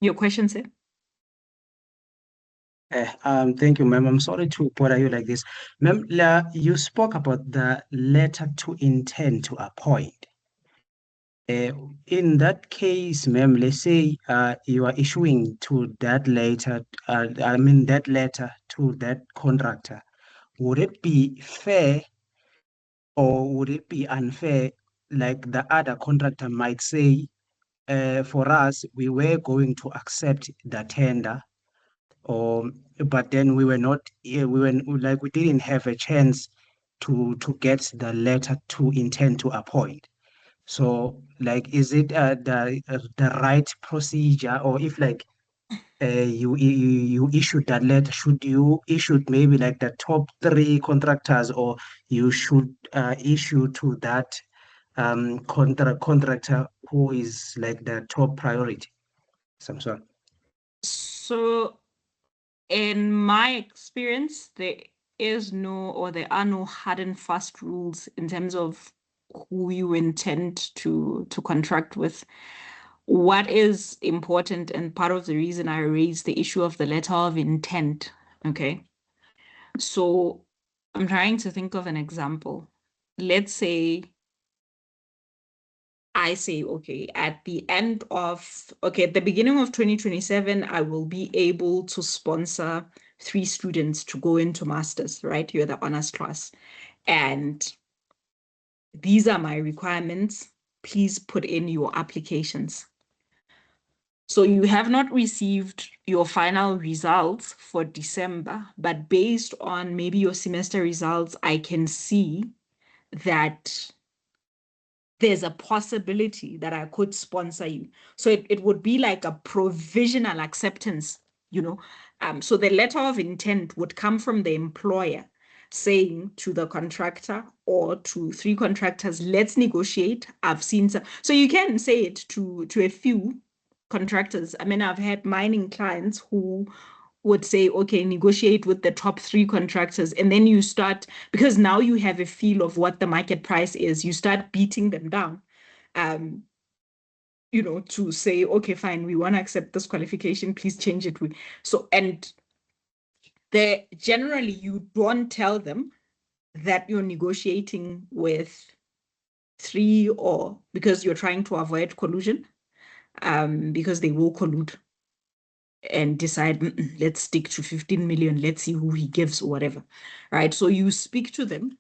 your question, sir? Thank you, ma'am. I'm sorry to bother you like this. Ma'am, you spoke about the letter to intend to appoint. In that case, ma'am, let's say you are issuing to that letter, that letter to that contractor. Would it be fair or would it be unfair, like the other contractor might say, for us, we were going to accept the tender, but then we were not, we didn't have a chance to get the letter to intend to appoint. So, like, is it the right procedure, or if you issued that letter, should you issue maybe like the top 3 contractors, or you should issue to that contractor who is like the top priority? Samson. So In my experience, there are no hard and fast rules in terms of who you intend to contract with. What is important, and part of the reason I raised the issue of the letter of intent, okay? So I'm trying to think of an example. Let's say I say, okay, at the beginning of 2027, I will be able to sponsor 3 students to go into masters, right? You're the honors class. And these are my requirements. Please put in your applications. So you have not received your final results for December, but based on maybe your semester results, I can see that there's a possibility that I could sponsor you. So it would be like a provisional acceptance, you know. So the letter of intent would come from the employer saying to the contractor or to 3 contractors, let's negotiate. I've seen some. So you can say it to a few contractors. I mean, I've had mining clients who would say, okay, negotiate with the top 3 contractors. And then you start, because now you have a feel of what the market price is, you start beating them down, to say, okay, fine, we want to accept this qualification, please change it. So, and generally you don't tell them that you're negotiating with 3 or because you're trying to avoid collusion, because they will collude and decide, let's stick to 15 million, let's see who he gives or whatever, right? So you speak to them,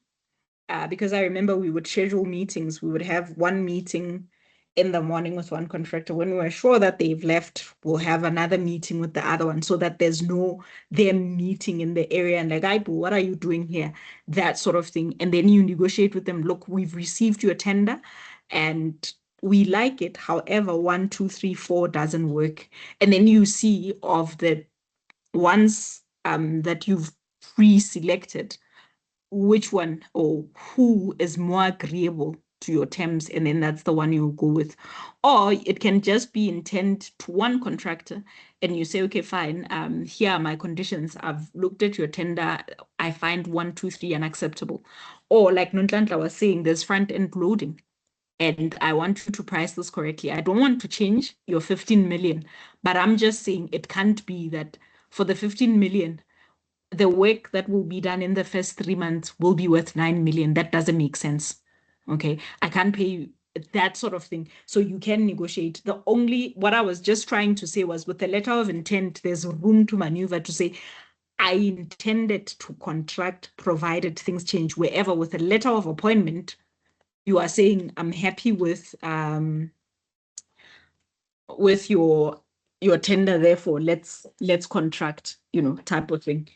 because I remember we would schedule meetings. We would have one meeting in the morning with one contractor. When we were sure that they've left, we'll have another meeting with the other one so that there's no them meeting in the area and like, what are you doing here? That sort of thing. And then you negotiate with them, look, we've received your tender and we like it. However, 1, 2, 3, 4 doesn't work. And then you see of the ones that you've pre-selected, which one or who is more agreeable to your terms, and then that's the one you go with. Or it can just be intent to one contractor and you say, okay, fine, here are my conditions. I've looked at your tender. I find 1, 2, 3 unacceptable. Or like Nonhlanhla was saying, there's front-end loading and I want you to price this correctly. I don't want to change your 15 million, but I'm just saying it can't be that for the 15 million, the work that will be done in the first 3 months will be worth 9 million. That doesn't make sense. Okay. I can't pay you that sort of thing. So you can negotiate. What I was just trying to say was with the letter of intent, there's room to maneuver to say, I intended to contract provided things change. Wherever with a letter of appointment, you are saying, I'm happy with your tender, therefore let's contract, type of thing.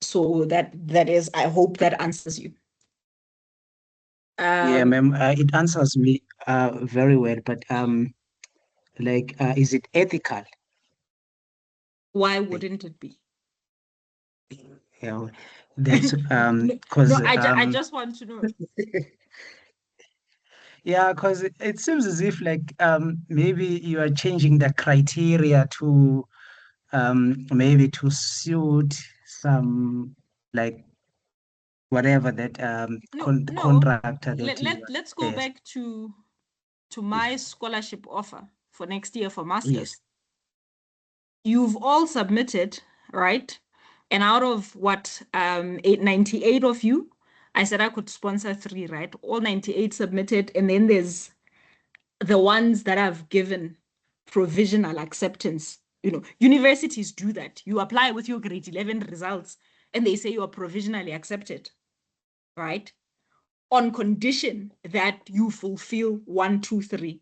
So that is, I hope that answers you. Yeah, ma'am, it answers me very well, but is it ethical? Why wouldn't it be? Yeah, that's because No, I just want to know. yeah, because it seems as if maybe you are changing the criteria to maybe to suit some whatever that No, contractor that let's go yes. back to my scholarship offer for next year for masters. Yes. You've all submitted, right? And out of what 98 of you, I said I could sponsor 3, right? All 98 submitted, and then there's the ones that I've given provisional acceptance. Universities do that. You apply with your grade 11 results and they say you are provisionally accepted, right? On condition that you fulfill 1, 2, 3,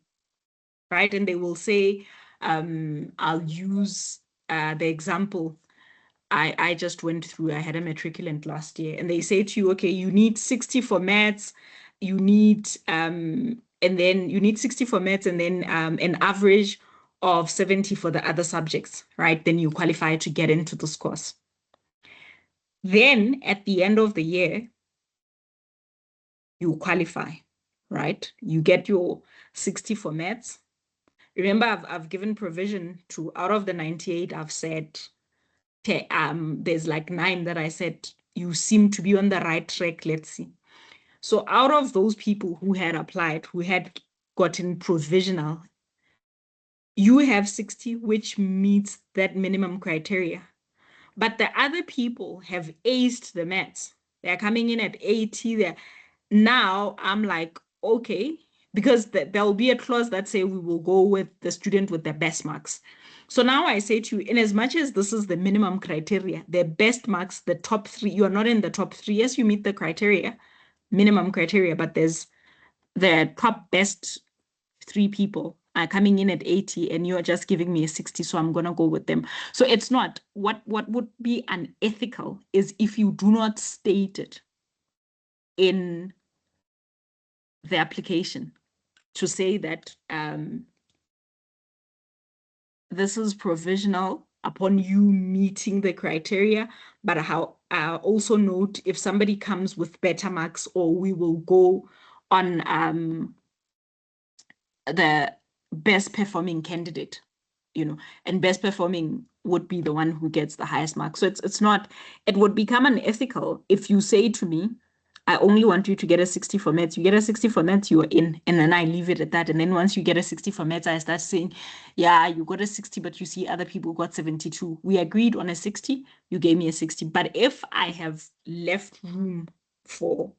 right? And they will say, I'll use the example I just went through. I had a matriculant last year and they say to you, okay, you need 60 for maths, you need, and then you need 60 for maths and then an average of 70 for the other subjects, right? Then you qualify to get into this course. Then at the end of the year, you qualify, right? You get your 60 for maths. Remember, I've given provision to, out of the 98, I've said there's like 9 that I said, you seem to be on the right track, let's see. So out of those people who had applied, who had gotten provisional, you have 60, which meets that minimum criteria. But the other people have aced the maths. They're coming in at 80. Now I'm like, okay, because there'll be a clause that say we will go with the student with the best marks. So now I say to you, in as much as this is the minimum criteria, the best marks, the top 3, you are not in the top 3. Yes, you meet the criteria, minimum criteria, but there's the top best 3 people are coming in at 80 and you're just giving me a 60, so I'm going to go with them. So it's not, what would be unethical is if you do not state it in the application to say that this is provisional upon you meeting the criteria, but how also note if somebody comes with better marks, or we will go on the best performing candidate, and best performing would be the one who gets the highest mark. So it's not, it would become unethical if you say to me, I only want you to get a 60 for maths. You get a 60 for maths, you're in. And then I leave it at that. And then once you get a 60 for maths, I start saying, yeah, you got a 60, but you see other people got 72. We agreed on a 60, you gave me a 60. But if I have left room for,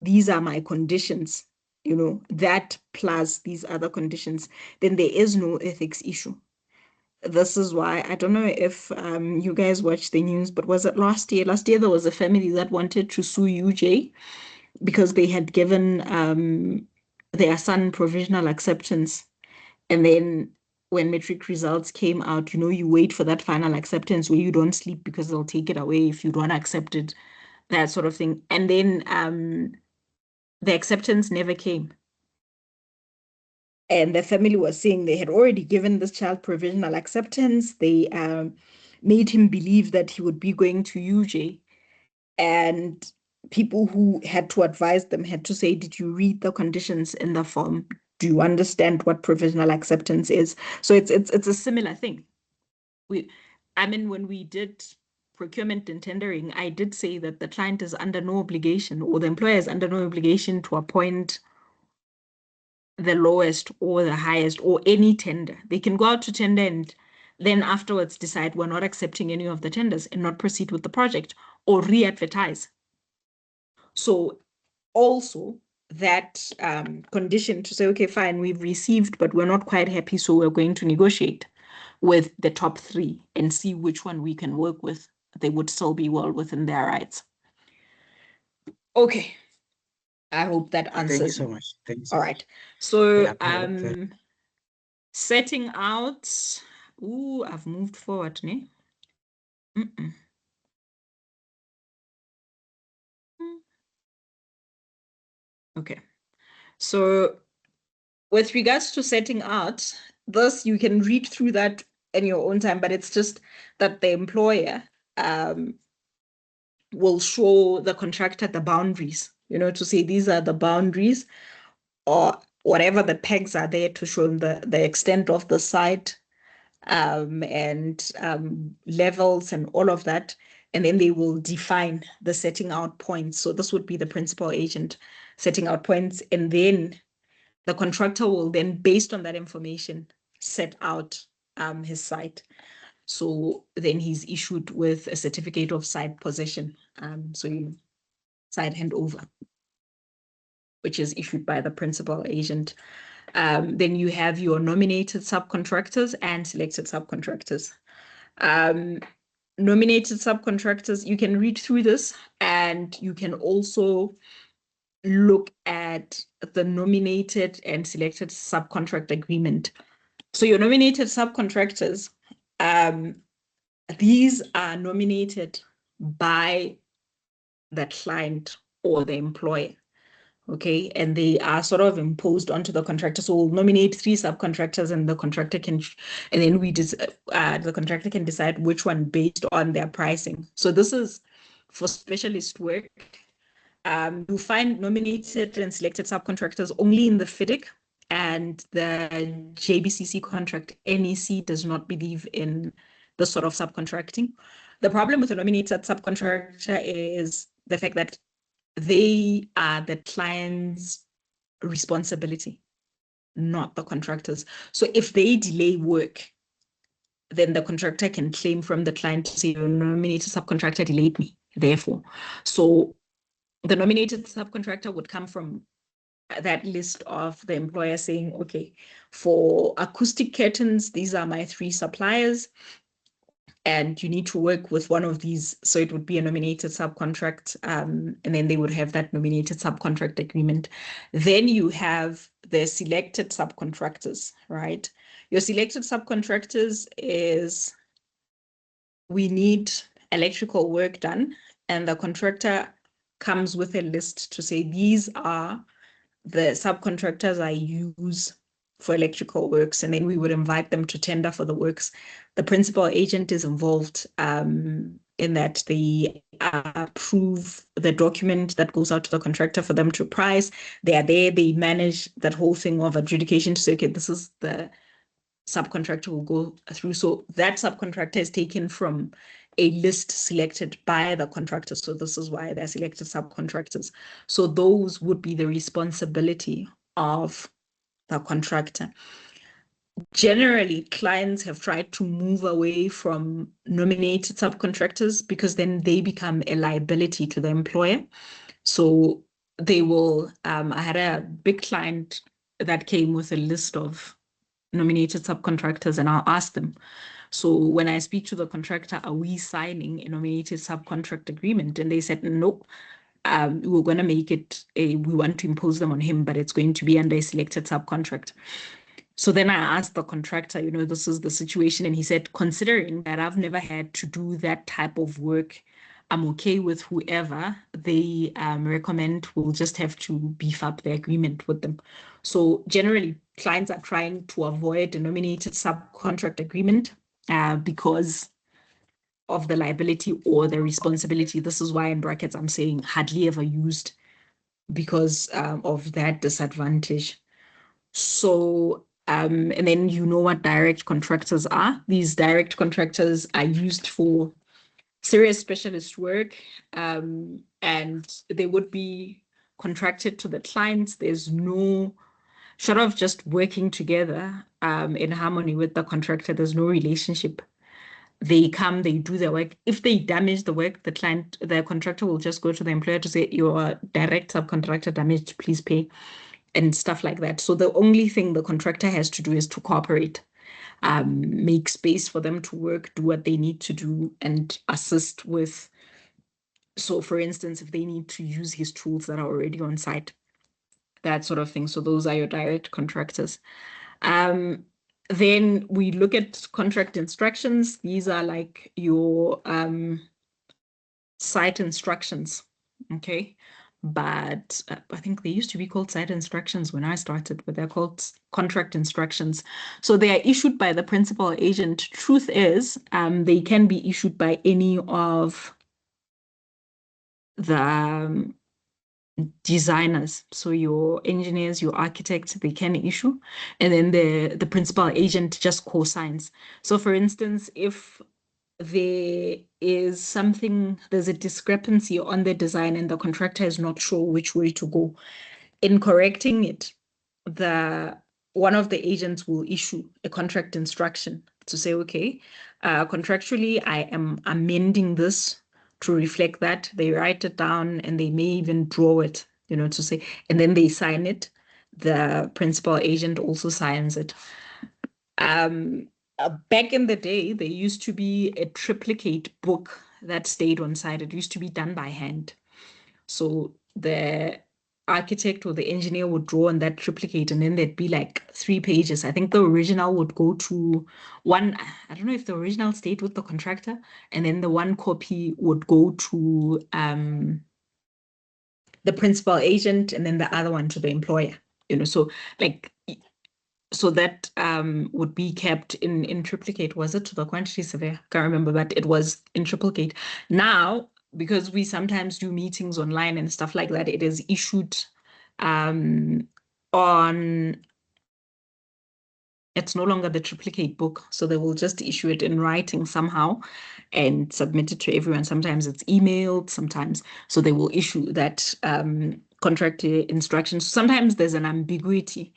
these are my conditions, that plus these other conditions, then there is no ethics issue. This is why, I don't know if you guys watched the news, but was it last year? Last year, there was a family that wanted to sue UJ because they had given their son provisional acceptance. And then when matric results came out, you wait for that final acceptance where you don't sleep because they'll take it away if you don't accept it, that sort of thing. And then the acceptance never came. And the family was saying they had already given this child provisional acceptance. They made him believe that he would be going to UJ. And people who had to advise them had to say, did you read the conditions in the form? Do you understand what provisional acceptance is? So it's a similar thing. When we did procurement and tendering, I did say that the client is under no obligation, or the employer is under no obligation to appoint the lowest or the highest or any tender. They can go out to tender and then afterwards decide we're not accepting any of the tenders and not proceed with the project, or re-advertise. So also that condition to say, okay, fine, we've received, but we're not quite happy, so we're going to negotiate with the top 3 and see which one we can work with. They would still be well within their rights. Okay. I hope that answers. Thank you so much. Thank you so All much. right. So Yeah, setting out. Ooh, I've moved forward, ne? Okay. So with regards to setting out, this you can read through that in your own time, but it's just that the employer will show the contractor the boundaries, to say these are the boundaries, or whatever the pegs are there to show the extent of the site and levels and all of that. And then they will define the setting out points. So this would be the principal agent setting out points. And then the contractor will then, based on that information, set out his site. So then he's issued with a certificate of site possession. Site handover, which is issued by the principal agent. Then you have your nominated subcontractors and selected subcontractors. Nominated subcontractors, you can read through this, and you can also look at the nominated and selected subcontract agreement. So your nominated subcontractors, these are nominated by the client or the employer. Okay, and they are sort of imposed onto the contractor. So we'll nominate 3 subcontractors, and the contractor can, and then the contractor can decide which one based on their pricing. So this is for specialist work. You find nominated and selected subcontractors only in the FIDIC and the JBCC contract. NEC does not believe in this sort of subcontracting. The problem with a nominated subcontractor is the fact that they are the client's responsibility, not the contractors. So if they delay work, then the contractor can claim from the client to say, your nominated subcontractor delayed me, therefore. So the nominated subcontractor would come from that list of the employer saying, okay, for acoustic curtains, these are my 3 suppliers, and you need to work with one of these. So it would be a nominated subcontract, and then they would have that nominated subcontract agreement. Then you have the selected subcontractors, right? Your selected subcontractors is, we need electrical work done, and the contractor comes with a list to say, these are the subcontractors I use for electrical works, and then we would invite them to tender for the works. The principal agent is involved in that. They approve the document that goes out to the contractor for them to price. They are there, they manage that whole thing of adjudication to say, okay, this is the subcontractor will go through. So that subcontractor is taken from a list selected by the contractor. So this is why they're selected subcontractors. So those would be the responsibility of the contractor. Generally, clients have tried to move away from nominated subcontractors because then they become a liability to the employer. So they will, I had a big client that came with a list of nominated subcontractors, and I'll ask them, so when I speak to the contractor, are we signing a nominated subcontract agreement? And they said, nope, we're going to make it we want to impose them on him, but it's going to be under a selected subcontract. So then I asked the contractor, this is the situation. And he said, considering that I've never had to do that type of work, I'm okay with whoever they recommend. We'll just have to beef up the agreement with them. So generally, clients are trying to avoid a nominated subcontract agreement because of the liability or the responsibility. This is why in brackets I'm saying hardly ever used, because of that disadvantage. So and then what direct contractors are. These direct contractors are used for serious specialist work, and they would be contracted to the clients. There's no, short of just working together in harmony with the contractor, there's no relationship. They come, they do their work. If they damage the work, the contractor will just go to the employer to say, your direct subcontractor damaged, please pay, and stuff like that. So the only thing the contractor has to do is to cooperate, make space for them to work, do what they need to do, and assist with. So for instance, if they need to use his tools that are already on site, that sort of thing. So those are your direct contractors. Then we look at contract instructions. These are like your site instructions, okay? But I think they used to be called site instructions when I started, but they're called contract instructions. So they are issued by the principal agent. Truth is, they can be issued by any of the designers. So your engineers, your architects, they can issue, and then the principal agent just co-signs. So for instance, if there is something, there's a discrepancy on the design and the contractor is not sure which way to go, in correcting it, one of the agents will issue a contract instruction to say, okay, contractually, I am amending this to reflect that. They write it down and they may even draw it, to say, and then they sign it. The principal agent also signs it. Back in the day, there used to be a triplicate book that stayed on site. It used to be done by hand. So the architect or the engineer would draw on that triplicate, and then there'd be like 3 pages. I think the original would go to one. I don't know if the original stayed with the contractor, and then the one copy would go to the principal agent, and then the other one to the employer. So that would be kept in triplicate. Was it to the quantity surveyor? Can't remember, but it was in triplicate. Now, because we sometimes do meetings online and stuff like that, it is issued on it's no longer the triplicate book. So they will just issue it in writing somehow and submit it to everyone. Sometimes it's emailed, sometimes. So they will issue that contract instructions. Sometimes there's an ambiguity,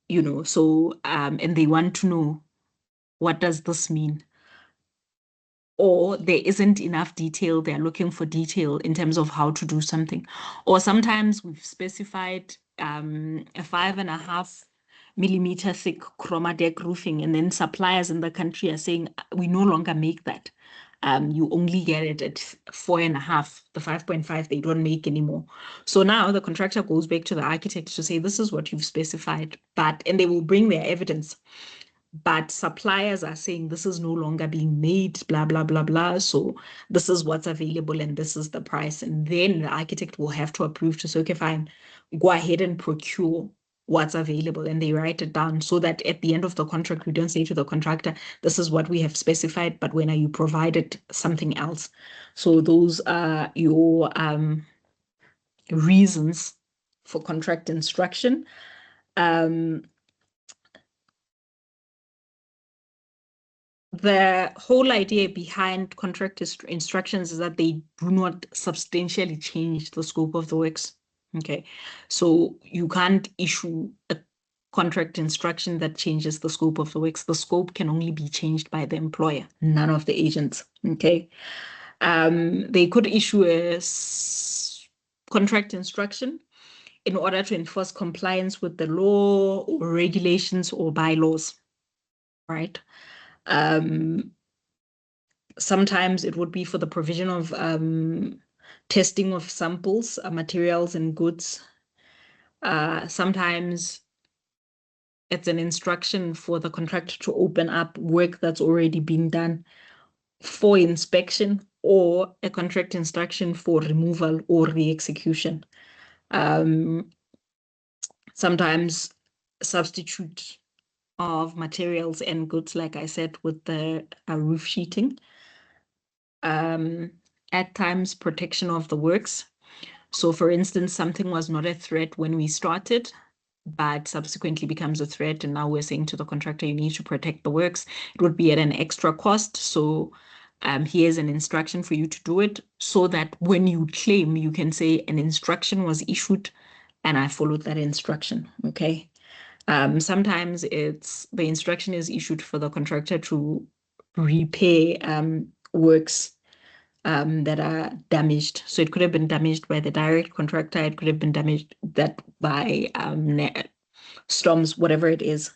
you know, so, and they want to know, what does this mean? Or there isn't enough detail, they're looking for detail in terms of how to do something. Or sometimes we've specified a 5.5 millimeter thick chroma deck roofing, and then suppliers in the country are saying, we no longer make that. You only get it at 4.5, the 5.5 they don't make anymore. So now the contractor goes back to the architect to say, this is what you've specified, and they will bring their evidence. But suppliers are saying this is no longer being made, blah, blah, blah, blah. So this is what's available and this is the price. And then the architect will have to approve to say, okay, fine, go ahead and procure what's available. And they write it down so that at the end of the contract, we don't say to the contractor, this is what we have specified, but when are you provided something else? So those are your reasons for contract instruction. The whole idea behind contract instructions is that they do not substantially change the scope of the works. Okay, so you can't issue a contract instruction that changes the scope of the works. The scope can only be changed by the employer, none of the agents. Okay, they could issue a contract instruction in order to enforce compliance with the law or regulations or bylaws, right? Sometimes it would be for the provision of testing of samples, materials and goods. Sometimes it's an instruction for the contractor to open up work that's already been done for inspection, or a contract instruction for removal or re-execution. Sometimes substitute of materials and goods, like I said, with the roof sheeting. At times, protection of the works. So for instance, something was not a threat when we started, but subsequently becomes a threat. And now we're saying to the contractor, you need to protect the works. It would be at an extra cost. So here's an instruction for you to do it, so that when you claim, you can say an instruction was issued and I followed that instruction, okay? Sometimes the instruction is issued for the contractor to repair works that are damaged. So it could have been damaged by the direct contractor. It could have been damaged by storms, whatever it is.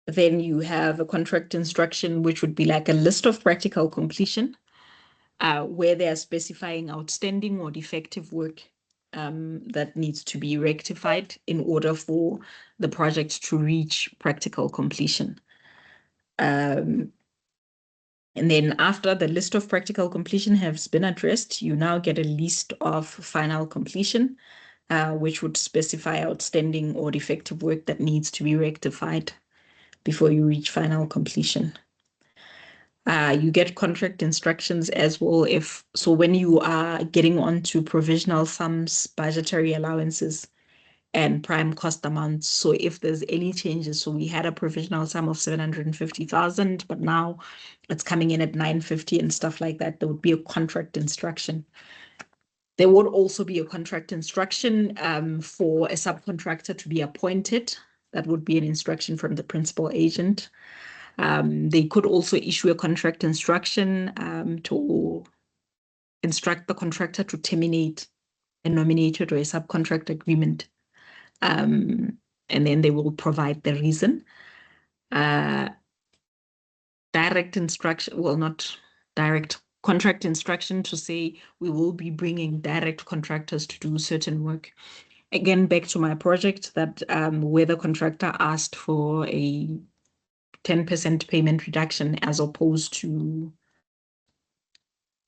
Then you have a contract instruction, which would be like a list of practical completion, where they are specifying outstanding or defective work that needs to be rectified in order for the project to reach practical completion. And then after the list of practical completion has been addressed, you now get a list of final completion, which would specify outstanding or defective work that needs to be rectified before you reach final completion. You get contract instructions as well. So when you are getting onto provisional sums, budgetary allowances, and prime cost amounts. So if there's any changes, so we had a provisional sum of 750,000, but now it's coming in at 950 and stuff like that, there would be a contract instruction. There would also be a contract instruction for a subcontractor to be appointed. That would be an instruction from the principal agent. They could also issue a contract instruction to instruct the contractor to terminate a nominated or a subcontract agreement. And then they will provide the reason. Direct instruction, well, not direct, contract instruction to say we will be bringing direct contractors to do certain work. Again, back to my project that where the contractor asked for a 10% payment reduction as opposed to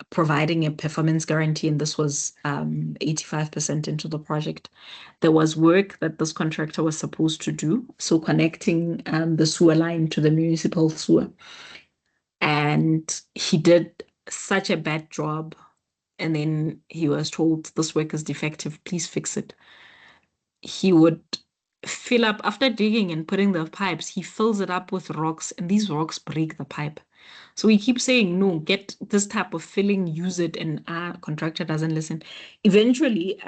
providing a performance guarantee, and this was 85% into the project. There was work that this contractor was supposed to do, so connecting the sewer line to the municipal sewer. And he did such a bad job, and then he was told, this work is defective, please fix it. he would fill up, after digging and putting the pipes, he fills it up with rocks, and these rocks break the pipe. So we keep saying, no, get this type of filling, use it, and our contractor doesn't listen. Eventually,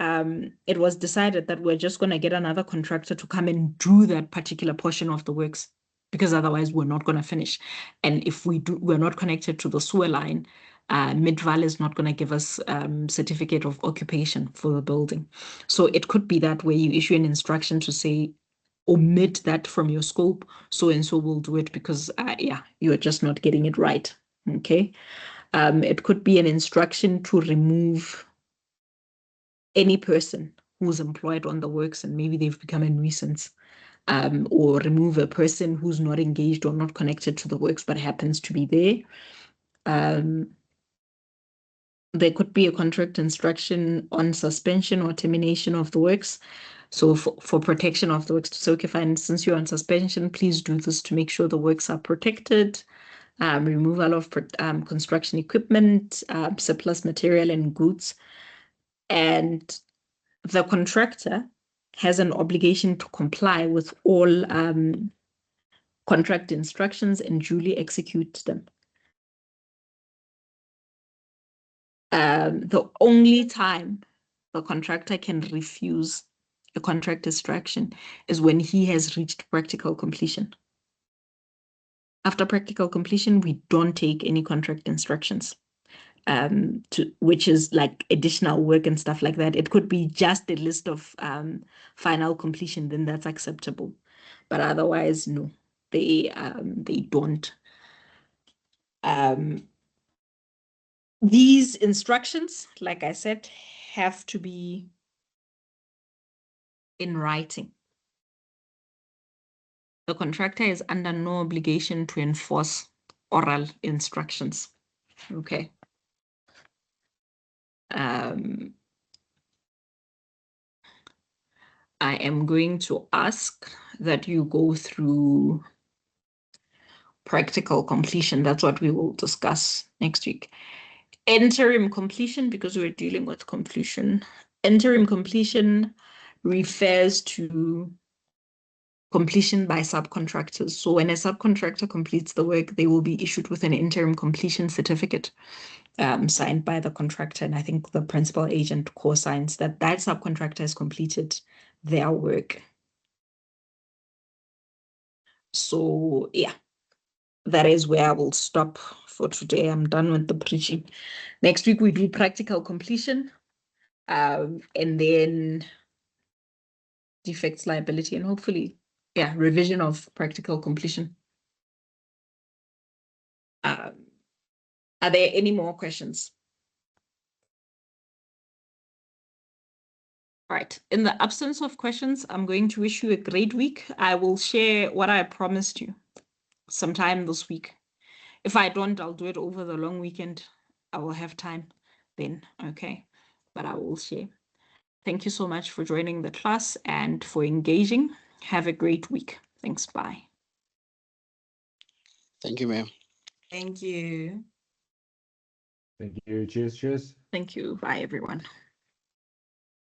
it was decided that we're just going to get another contractor to come and do that particular portion of the works, because otherwise we're not going to finish. And if we're not connected to the sewer line, Midval is not going to give us certificate of occupation for the building. So it could be that where you issue an instruction to say, omit that from your scope, so and so will do it, because yeah, you're just not getting it right. Okay. It could be an instruction to remove any person who's employed on the works and maybe they've become a nuisance, or remove a person who's not engaged or not connected to the works but happens to be there. There could be a contract instruction on suspension or termination of the works. So for protection of the works, so okay, fine, since you're on suspension, please do this to make sure the works are protected. Removal of construction equipment, surplus material and goods. And the contractor has an obligation to comply with all contract instructions and duly execute them. The only time the contractor can refuse a contract instruction is when he has reached practical completion. After practical completion, we don't take any contract instructions, which is like additional work and stuff like that. It could be just a list of final completion, then that's acceptable. But otherwise, no, they don't. These instructions, like I said, have to be in writing. The contractor is under no obligation to enforce oral instructions. Okay. I am going to ask that you go through practical completion. That's what we will discuss next week. Interim completion, because we're dealing with completion. Interim completion refers to completion by subcontractors. So when a subcontractor completes the work, they will be issued with an interim completion certificate signed by the contractor. And I think the principal agent co-signs that that subcontractor has completed their work. So yeah, that is where I will stop for today. I'm done with the preaching. Next week we do practical completion, and then defects liability, and hopefully, yeah, revision of practical completion. Are there any more questions? All right. In the absence of questions, I'm going to wish you a great week. I will share what I promised you sometime this week. If I don't, I'll do it over the long weekend. I will have time then, okay? But I will share. Thank you so much for joining the class and for engaging. Have a great week. Thanks, bye. Thank you, ma'am. Thank you. Thank you. Cheers, cheers. Thank you. Bye, everyone.